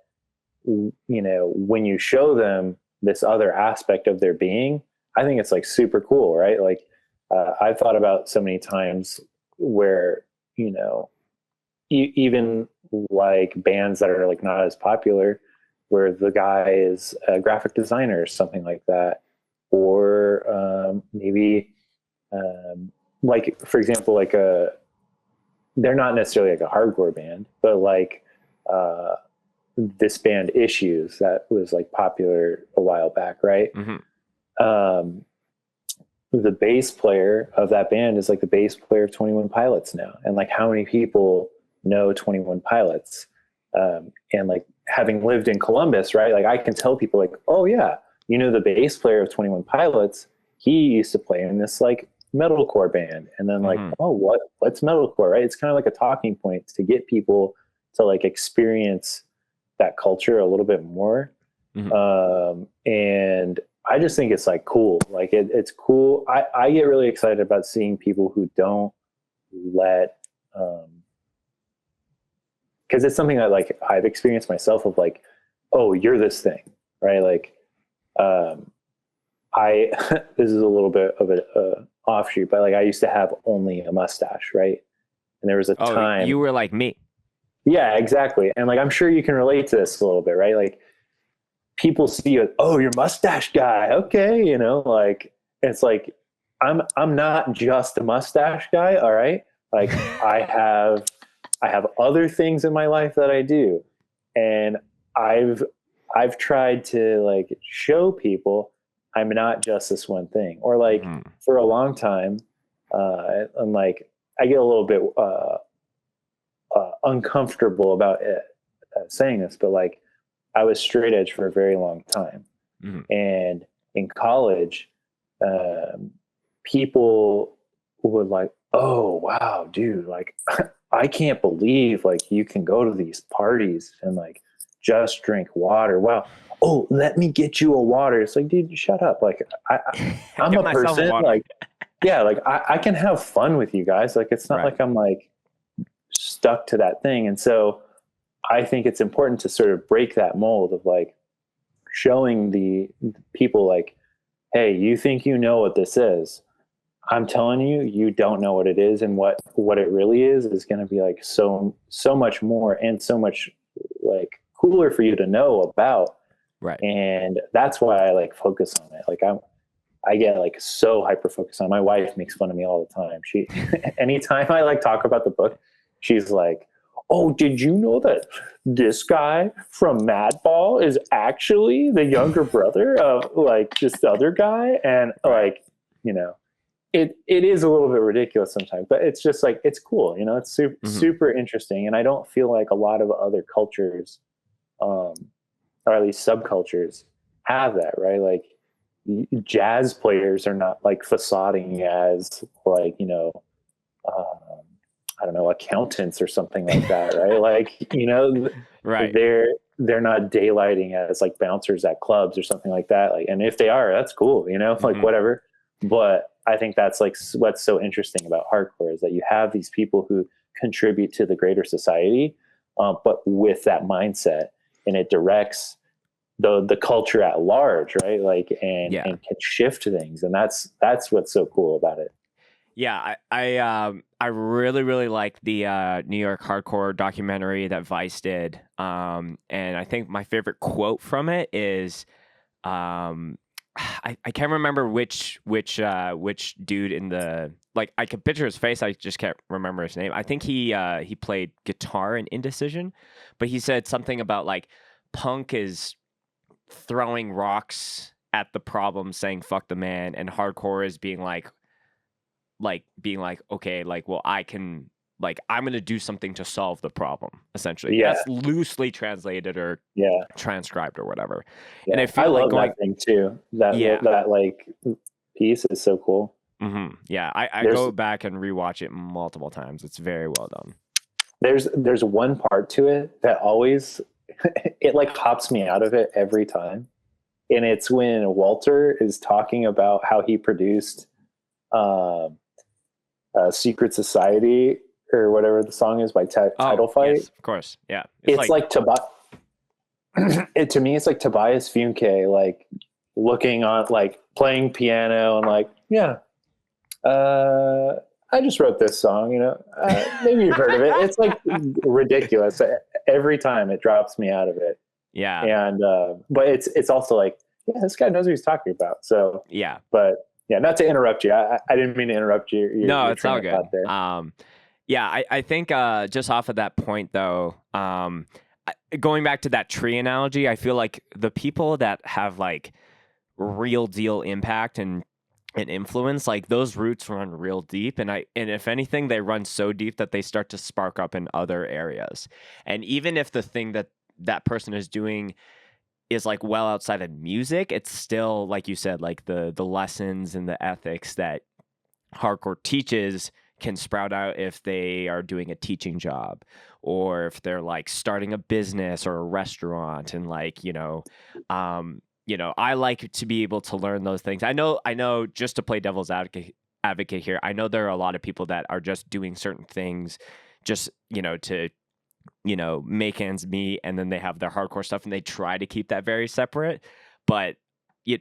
when you show them this other aspect of their being, I think it's like super cool, right? Like I've thought about so many times where, even like bands that are like not as popular, where the guy is a graphic designer or something like that, or maybe like, for example, like they're not necessarily like a hardcore band, but like this band Issues that was like popular a while back, right? The bass player of that band is like the bass player of 21 Pilots now, and like how many people know 21 Pilots? And like having lived in Columbus, right? Like I can tell people like, oh yeah, the bass player of 21 Pilots, he used to play in this like metalcore band. And then like, oh, what's metalcore, right? It's kind of like a talking point to get people to like experience that culture a little bit more. And I just think it's like cool. Like it's cool. I get really excited about seeing people who don't let, because it's something that like I've experienced myself of like, oh, you're this thing, right? Like, I this is a little bit of an offshoot, but like I used to have only a mustache, right? And there was a time. You were like me. Yeah, exactly. And like I'm sure you can relate to this a little bit, right? Like people see you, oh, you're mustache guy, okay, like it's like I'm not just a mustache guy, all right? Like I have other things in my life that I do, and I've tried to like show people I'm not just this one thing. Or like for a long time, I'm like I get a little bit uncomfortable about it, saying this, but like I was straight edge for a very long time, and in college, people would like, oh wow, dude, like I can't believe like you can go to these parties and like just drink water. Wow. Oh, let me get you a water. It's like, dude, shut up. Like I'm a person like, yeah, like I can have fun with you guys. Like, it's not like I'm like stuck to that thing. And so I think it's important to sort of break that mold of like showing the people like, hey, you think you know what this is. I'm telling you, you don't know what it is, and what it really is going to be like so much more and so much like cooler for you to know about. Right. And that's why I like focus on it. Like I get like so hyper focused on it. My wife makes fun of me all the time. She anytime I like talk about the book, she's like, oh, did you know that this guy from Madball is actually the younger brother of like this other guy? And like, it is a little bit ridiculous sometimes, but it's just like, it's cool. It's super interesting. And I don't feel like a lot of other cultures, or at least subcultures, have that, right? Like jazz players are not like facading as like, I don't know, accountants or something like that, right? Like, right. They're not daylighting as like bouncers at clubs or something like that. Like, and if they are, that's cool, like whatever. But I think that's like what's so interesting about hardcore is that you have these people who contribute to the greater society, but with that mindset, and it directs the culture at large, right? Like, and can shift things, and that's what's so cool about it. Yeah, I really, really like the New York hardcore documentary that Vice did. And I think my favorite quote from it is, I can't remember which dude in the, like, I can picture his face, I just can't remember his name. I think he played guitar in Indecision, but he said something about like punk is throwing rocks at the problem, saying fuck the man, and hardcore is being like okay, like, well, I can, like, I'm gonna do something to solve the problem, essentially. That's loosely translated or transcribed or whatever. And I feel I like love that thing too. That like piece is so cool. Yeah, I go back and rewatch it multiple times. It's very well done. There's one part to it that always it like pops me out of it every time, and it's when Walter is talking about how he produced Secret Society or whatever the song is by Title Fight. Yes, of course, yeah. It's like to me, it's like Tobias Funke, like looking on, like playing piano and like, I just wrote this song, maybe you've heard of it. It's like ridiculous. Every time it drops me out of it. Yeah. And, but it's also like, yeah, this guy knows what he's talking about. So, yeah. But yeah, not to interrupt you. I didn't mean to interrupt you. No, it's all good. Yeah, I think just off of that point, though, going back to that tree analogy, I feel like the people that have like real deal impact and influence, like those roots run real deep, and if anything, they run so deep that they start to spark up in other areas. And even if the thing that person is doing is like well outside of music, it's still, like you said, like the lessons and the ethics that hardcore teaches can sprout out if they are doing a teaching job, or if they're like starting a business or a restaurant, and like, you know, I like to be able to learn those things. I know just to play devil's advocate here, I know there are a lot of people that are just doing certain things just, you know, to, you know, make ends meet, and then they have their hardcore stuff and they try to keep that very separate. But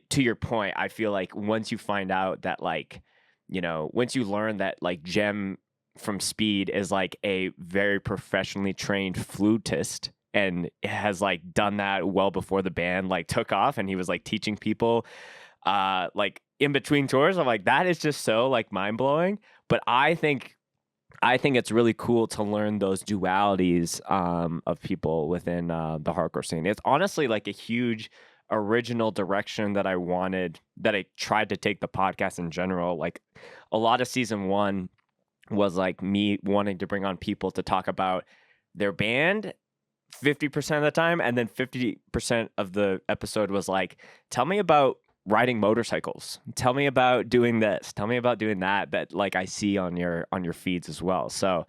to your point, I feel like once you find out that, like, you know, once you learn that, like, Jem from Speed is like a very professionally trained flutist and has like done that well before the band like took off, and he was like teaching people like in between tours, I'm like, that is just so like mind blowing. But I think it's really cool to learn those dualities of people within the hardcore scene. It's honestly like a huge original direction that I tried to take the podcast in general. Like, a lot of season 1 was like me wanting to bring on people to talk about their band 50% of the time, and then 50% of the episode was like, tell me about riding motorcycles, tell me about doing this, tell me about doing that like I see on your feeds as well. So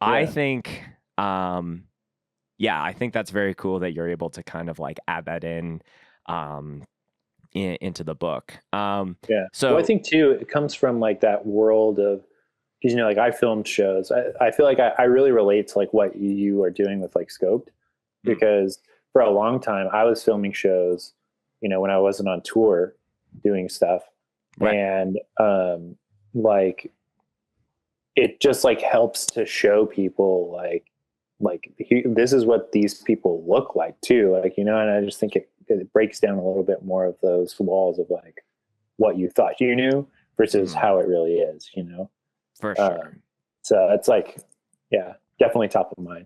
yeah. I think I think that's very cool that you're able to kind of like add that into the book. So I think too, it comes from like that world of, because, you know, like I filmed shows. I feel like I really relate to like what you are doing with like Scoped, because for a long time I was filming shows, you know, when I wasn't on tour doing stuff. Right. And like it just like helps to show people like this is what these people look like too. Like, you know, and I just think it breaks down a little bit more of those walls of like what you thought you knew versus how it really is, you know? For sure. So it's like, yeah, definitely top of mind.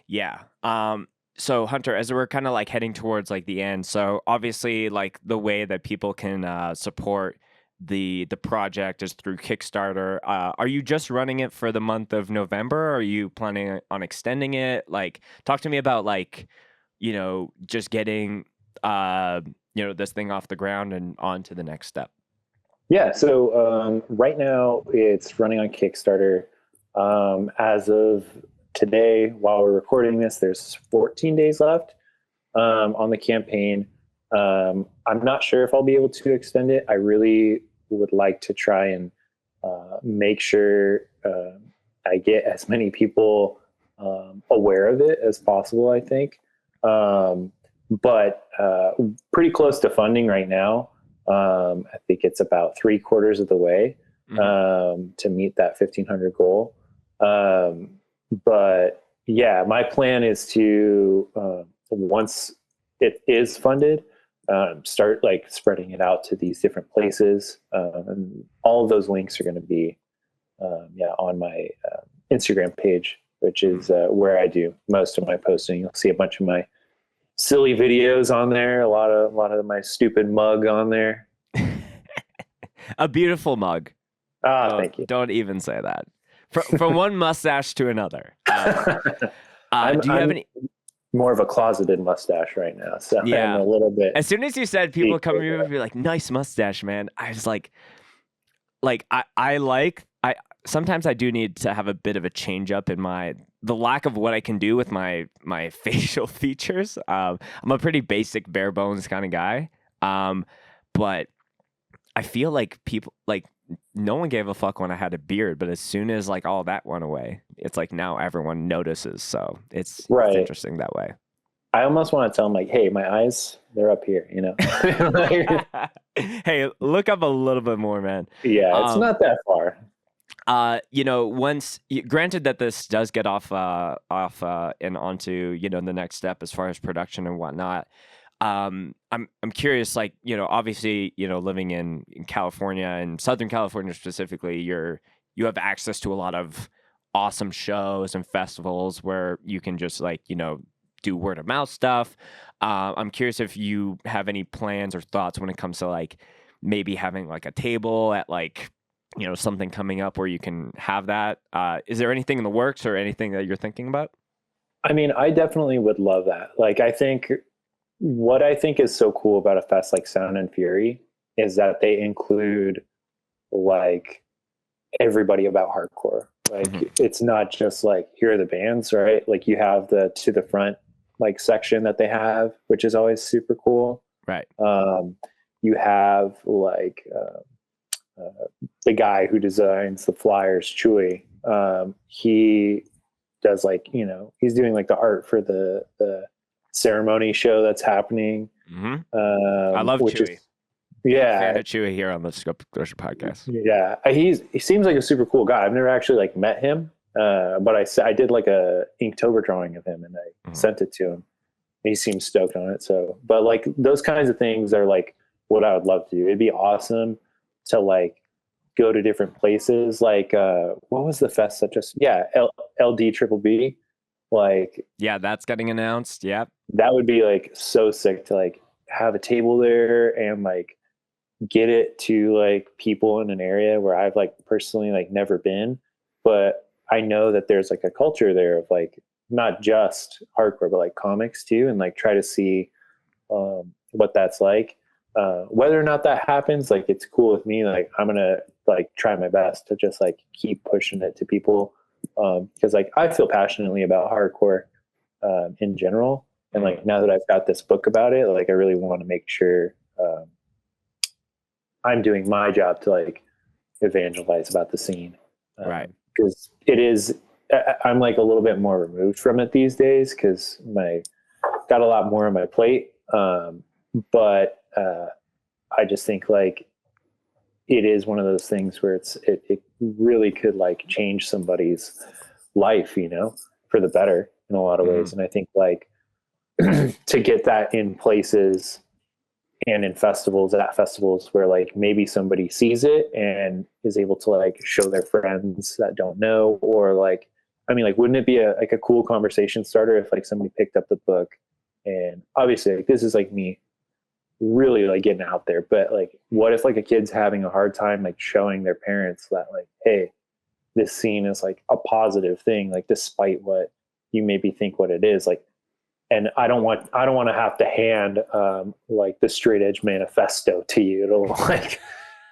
Yeah. So Hunter, as we're kind of like heading towards like the end, so obviously like the way that people can support the project is through Kickstarter. Are you just running it for the month of November? Or are you planning on extending it? Like, talk to me about like, you know, just getting you know, this thing off the ground and on to the next step. Yeah, so right now it's running on Kickstarter. As of today, while we're recording this, there's 14 days left on the campaign. I'm not sure if I'll be able to extend it. I really would like to try and make sure I get as many people aware of it as possible, I think. But pretty close to funding right now. I think it's about 3/4 of the way to meet that 1,500 goal. But yeah, my plan is to, once it is funded, start like spreading it out to these different places. And all of those links are going to be, on my Instagram page, which is where I do most of my posting. You'll see a bunch of my silly videos on there, a lot of my stupid mug on there. A beautiful mug. Thank you. Don't even say that. From one mustache to another. Do you have any? More of a closeted mustache right now, so yeah. I'm a little bit. As soon as you said people come to me and be like, "Nice mustache, man," I was like I sometimes I do need to have a bit of a change up in the lack of what I can do with my facial features. I'm a pretty basic, bare bones kind of guy, but I feel like people like no one gave a fuck when I had a beard, but as soon as like all that went away, it's like now everyone notices. So it's interesting that way. I almost want to tell them like, hey, my eyes, they're up here, you know? Hey, look up a little bit more, man. Yeah, it's not that far. You know, granted that this does get off and onto, you know, the next step as far as production and whatnot. I'm curious, like, you know, obviously, you know, living in California and Southern California specifically, you have access to a lot of awesome shows and festivals where you can just like, you know, do word of mouth stuff. I'm curious if you have any plans or thoughts when it comes to like maybe having like a table at like, you know, something coming up where you can have that. Is there anything in the works or anything that you're thinking about? I mean, I definitely would love that. Like, what I think is so cool about a fest like Sound and Fury is that they include like everybody about hardcore. Like, it's not just like, here are the bands, right? Like, you have the To the Front like section that they have, which is always super cool. Right. You have like the guy who designs the flyers, Chewy. He does like, you know, he's doing like the art for the ceremony show that's happening. I love Which Chewy. is, yeah, Fan of Chewy here on the Scope Exposure podcast. yeah. He seems like a super cool guy. I've never actually like met him, but I did like a Inktober drawing of him and I sent it to him. He seems stoked on it. So, but like those kinds of things are like what I would love to do. It'd be awesome to like go to different places. Like, what was the fest that just, LD Triple B. Like, yeah, that's getting announced. Yeah. That would be like so sick to like have a table there and like get it to like people in an area where I've like personally like never been, but I know that there's like a culture there of like not just hardcore but like comics too, and like try to see what that's like. Whether or not that happens, like it's cool with me. Like I'm gonna like try my best to just like keep pushing it to people, because like I feel passionately about hardcore in general, and like now that I've got this book about it, like I really want to make sure I'm doing my job to like evangelize about the scene, right? Because it is, I'm like a little bit more removed from it these days because got a lot more on my plate, but I just think like it is one of those things where it really could like change somebody's life, you know, for the better in a lot of ways. And I think like to get that in places and in festivals, at festivals where like maybe somebody sees it and is able to like show their friends that don't know, or like, I mean, like, wouldn't it be a cool conversation starter if like somebody picked up the book, and obviously like, this is like me really like getting out there, but like, what if like a kid's having a hard time like showing their parents that like, hey, this scene is like a positive thing, like despite what you maybe think what it is, like. And I don't want to have to hand like the straight edge manifesto to you to like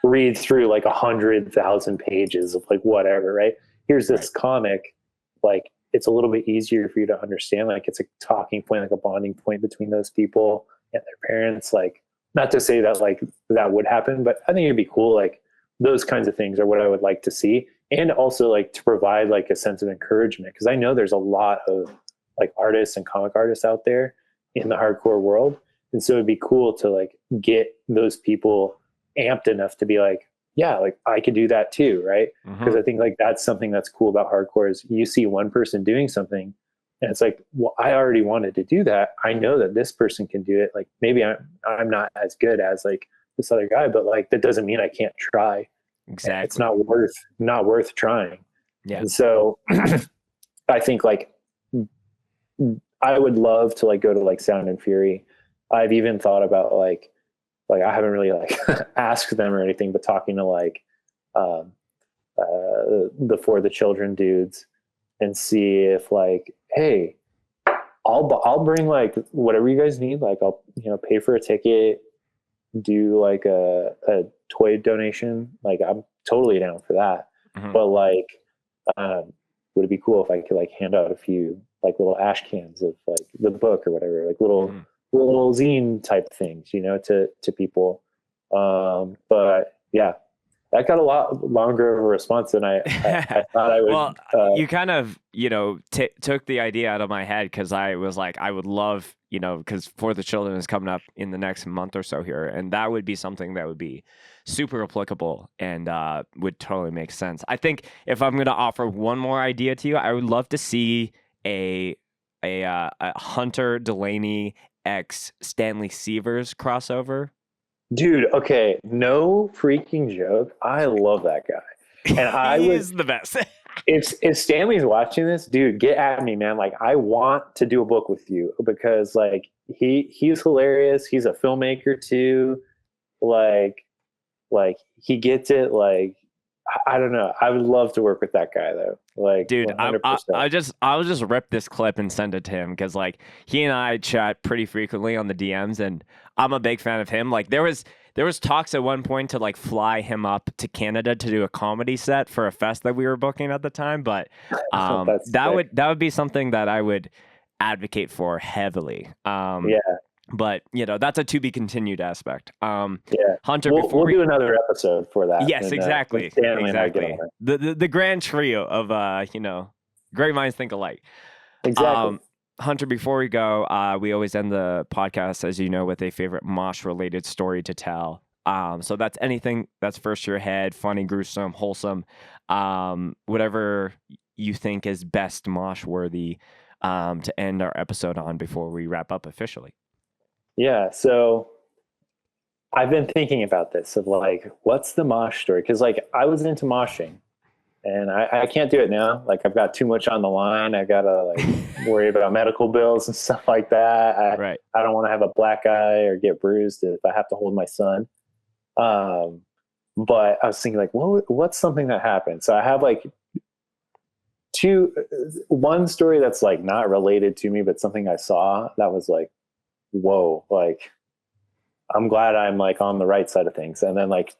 read through like 100,000 pages of like whatever, right? Here's this comic, like it's a little bit easier for you to understand. Like it's a talking point, like a bonding point between those people and their parents. Like, not to say that like that would happen, but I think it'd be cool. Like those kinds of things are what I would like to see, and also like to provide like a sense of encouragement, because I know there's a lot of like artists and comic artists out there in the hardcore world. And so it'd be cool to like get those people amped enough to be like, yeah, like I could do that too. Right. Because I think like that's something that's cool about hardcore is you see one person doing something and it's like, well, I already wanted to do that. I know that this person can do it. Like maybe I'm not as good as like this other guy, but like, that doesn't mean I can't try. Exactly. It's not worth trying. Yeah. And so I think like, I would love to like go to like Sound and Fury. I've even thought about like I haven't really like asked them or anything, but talking to like the For the Children dudes and see if like, hey, I'll bring like whatever you guys need. Like I'll, you know, pay for a ticket, do like a toy donation. Like I'm totally down for that. But like, would it be cool if I could like hand out a few like little ash cans of like the book or whatever, like little zine type things, you know, to people. But yeah, that got a lot longer of a response than I thought I would. Well, you kind of, you know, took the idea out of my head, because I was like, I would love, you know, because For the Children is coming up in the next month or so here, and that would be something that would be super applicable and would totally make sense. I think if I'm going to offer one more idea to you, I would love to see a Hunter Delaney x Stanley Sievers crossover. Dude, okay, no freaking joke. I love that guy, and He's the best. if Stanley's watching this, dude, get at me, man. Like I want to do a book with you, because like he's hilarious. He's a filmmaker too. Like he gets it. Like I don't know. I would love to work with that guy though. Like, dude, I'll just rip this clip and send it to him, because like he and I chat pretty frequently on the DMs, and I'm a big fan of him. Like there was talks at one point to like fly him up to Canada to do a comedy set for a fest that we were booking at the time, but that would be something that I would advocate for heavily. Yeah. But that's a to be continued aspect. Yeah, Hunter, we'll do another episode for that. Yes, exactly. Exactly. The grand trio of great minds think alike. Exactly. Hunter, before we go, we always end the podcast, as you know, with a favorite mosh related story to tell. So that's anything that's first to your head, funny, gruesome, wholesome, whatever you think is best mosh worthy to end our episode on before we wrap up officially. Yeah. So I've been thinking about this of like, what's the mosh story? Because like I was into moshing and I can't do it now. Like I've got too much on the line. I gotta like worry about medical bills and stuff like that. I don't want to have a black eye or get bruised if I have to hold my son. But I was thinking like, what's something that happened? So I have like one story that's like not related to me, but something I saw that was like, whoa, like I'm glad I'm like on the right side of things. And then like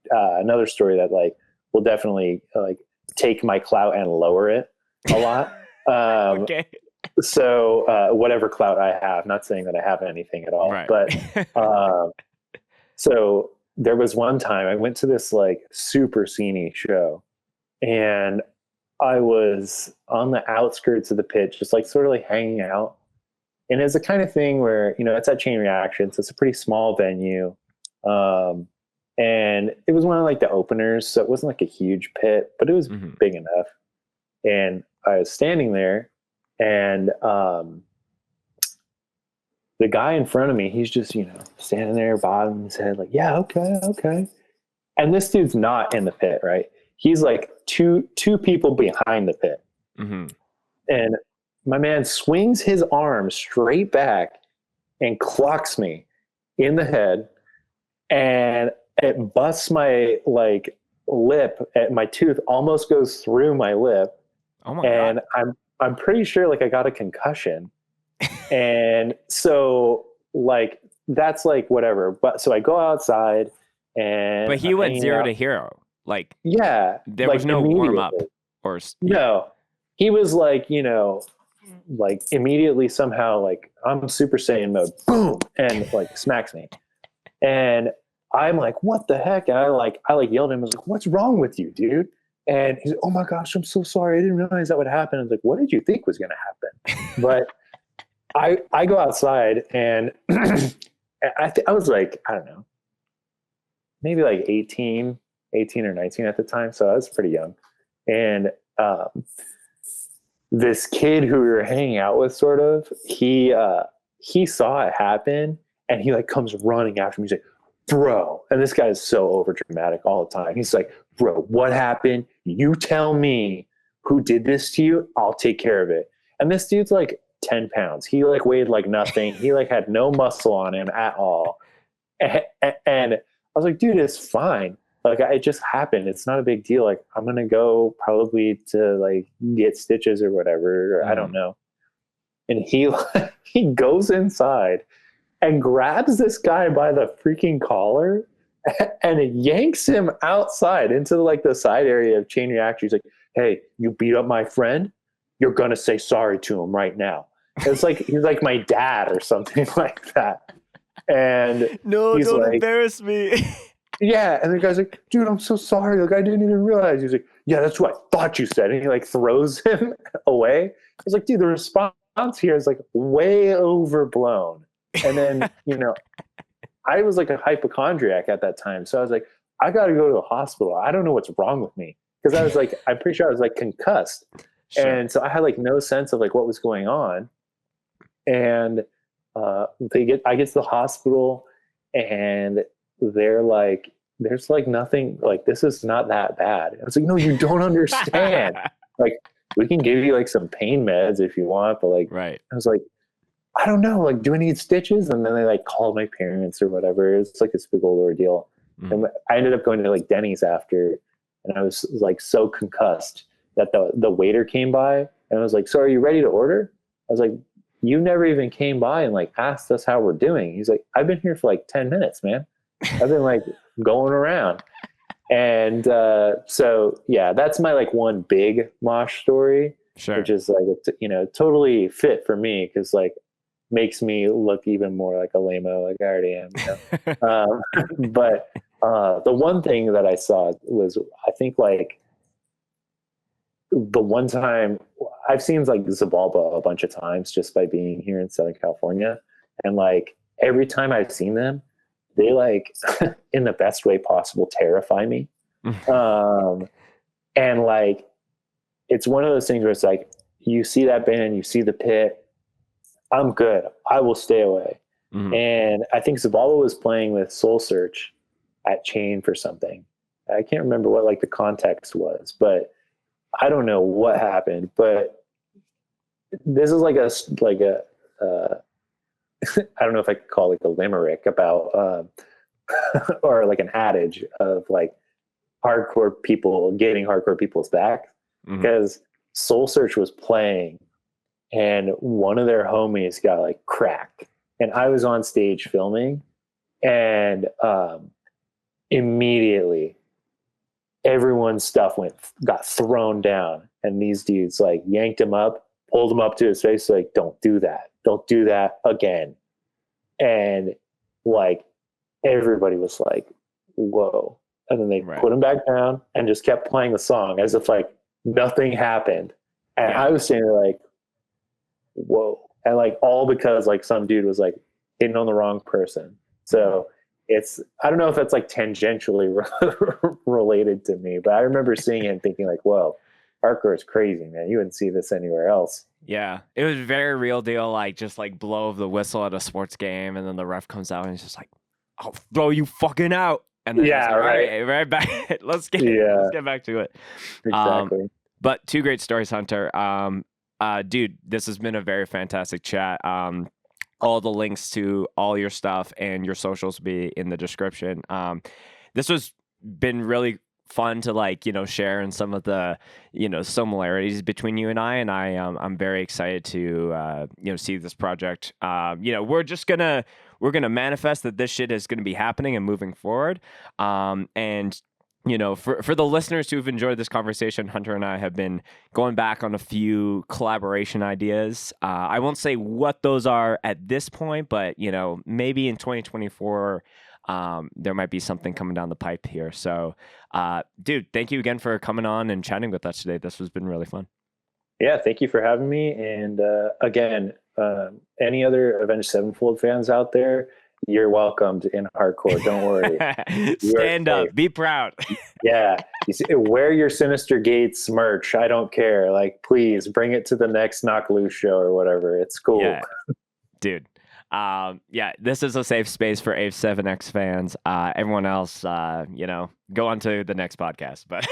another story that like will definitely like take my clout and lower it a lot. Okay. So whatever clout I have, not saying that I have anything at all, right. But so there was one time I went to this like super sceney show and I was on the outskirts of the pit, just like sort of like hanging out. And it's the kind of thing where, it's at Chain Reaction. So it's a pretty small venue. And it was one of like the openers. So it wasn't like a huge pit, but it was big enough. And I was standing there and the guy in front of me, he's just, standing there, bobbing his head like, yeah, okay. And this dude's not in the pit, right? He's like two people behind the pit. Mm-hmm. And my man swings his arm straight back and clocks me in the head. And it busts my like lip. And my tooth almost goes through my lip. Oh my God. And I'm pretty sure like I got a concussion. And so like, that's like whatever. But so I go outside and. But he went 0 to hero. Like, yeah, there was no warm up or. No, he was like, like immediately somehow like I'm Super Saiyan mode, boom, and like smacks me. And I'm like, what the heck? And I like yelled at him. I was like, what's wrong with you, dude? And he's like, oh my gosh, I'm so sorry. I didn't realize that would happen. I was like, what did you think was going to happen? But I go outside and I was like, I don't know, maybe like 18 or 19 at the time. So I was pretty young. And this kid who we were hanging out with sort of, he saw it happen and he like comes running after me. He's like, bro. And this guy is so over dramatic all the time. He's like, bro, what happened? You tell me who did this to you. I'll take care of it. And this dude's like 10 pounds. He like weighed like nothing. He like had no muscle on him at all. And I was like, dude, it's fine. Like it just happened. It's not a big deal. Like I'm going to go probably to like get stitches or whatever, or I don't know. And he goes inside and grabs this guy by the freaking collar and yanks him outside into like the side area of Chain Reaction. He's like, hey, you beat up my friend. You're going to say sorry to him right now. It's like, he's like my dad or something like that. And no, he's don't like, embarrass me. Yeah, and the guy's like, dude, I'm so sorry. Like, I didn't even realize. He's like, yeah, that's what I thought you said. And he like throws him away. I was like, dude, the response here is like way overblown. And then, I was like a hypochondriac at that time. So I was like, I got to go to the hospital. I don't know what's wrong with me. Because I was like, I'm pretty sure I was like concussed. Sure. And so I had like no sense of like what was going on. And I get to the hospital and they're like, there's like nothing, like this is not that bad. I was like, no, you don't understand. Like we can give you like some pain meds if you want, but like, right. I was like, I don't know, like, do I need stitches? And then they like called my parents or whatever. It's like this big old ordeal. And I ended up going to like Denny's after, and I was like so concussed that the waiter came by and I was like, so are you ready to order? I was like, you never even came by and like asked us how we're doing. He's like, I've been here for like 10 minutes, man. I've been like going around. And so yeah, that's my like one big mosh story, sure. which is like, totally fit for me. Cause like makes me look even more like a lame-o like I already am. But the one thing that I saw was, I think like the one time I've seen like Zabalba a bunch of times just by being here in Southern California. And like every time I've seen them, they like in the best way possible terrify me. And like, it's one of those things where it's like, you see that band, you see the pit, I'm good. I will stay away. And I think Zabalba was playing with Soul Search at Chain for something. I can't remember what like the context was, but I don't know what happened. But this is like a I don't know if I could call it like a limerick about or like an adage of like hardcore people getting hardcore people's back, because Soul Search was playing and one of their homies got like cracked, and I was on stage filming, and immediately everyone's stuff got thrown down, and these dudes like yanked him up, pulled him up to his face, like, don't do that again. And like everybody was like, whoa. And then they put him back down and just kept playing the song as if like nothing happened. And I was standing there like, whoa. And like all because like some dude was like hitting on the wrong person. So I don't know if that's like tangentially related to me, but I remember seeing it and thinking like, whoa, hardcore is crazy, man. You wouldn't see this anywhere else. Yeah, it was very real deal, like just like blow of the whistle at a sports game, and then the ref comes out and he's just like, I'll throw you fucking out. And then like, right back. Let's get back to it. Exactly. But two great stories, Hunter. Dude, this has been a very fantastic chat. All the links to all your stuff and your socials will be in the description. This was been really fun to like, share in some of the, similarities between you and I'm very excited to, see this project. We're going to manifest that this shit is going to be happening and moving forward. And for the listeners who've enjoyed this conversation, Hunter and I have been going back on a few collaboration ideas. I won't say what those are at this point, but, maybe in 2024, there might be something coming down the pipe here. So, dude, thank you again for coming on and chatting with us today. This has been really fun. Yeah, thank you for having me. And again, any other Avenged Sevenfold fans out there, you're welcomed in hardcore. Don't worry. Stand up. Be proud. Yeah. You see, wear your Sinister Gates merch. I don't care. Like, please bring it to the next Knock Loose show or whatever. It's cool. Yeah. Dude. This is a safe space for AVE7X fans. Everyone else, go on to the next podcast. But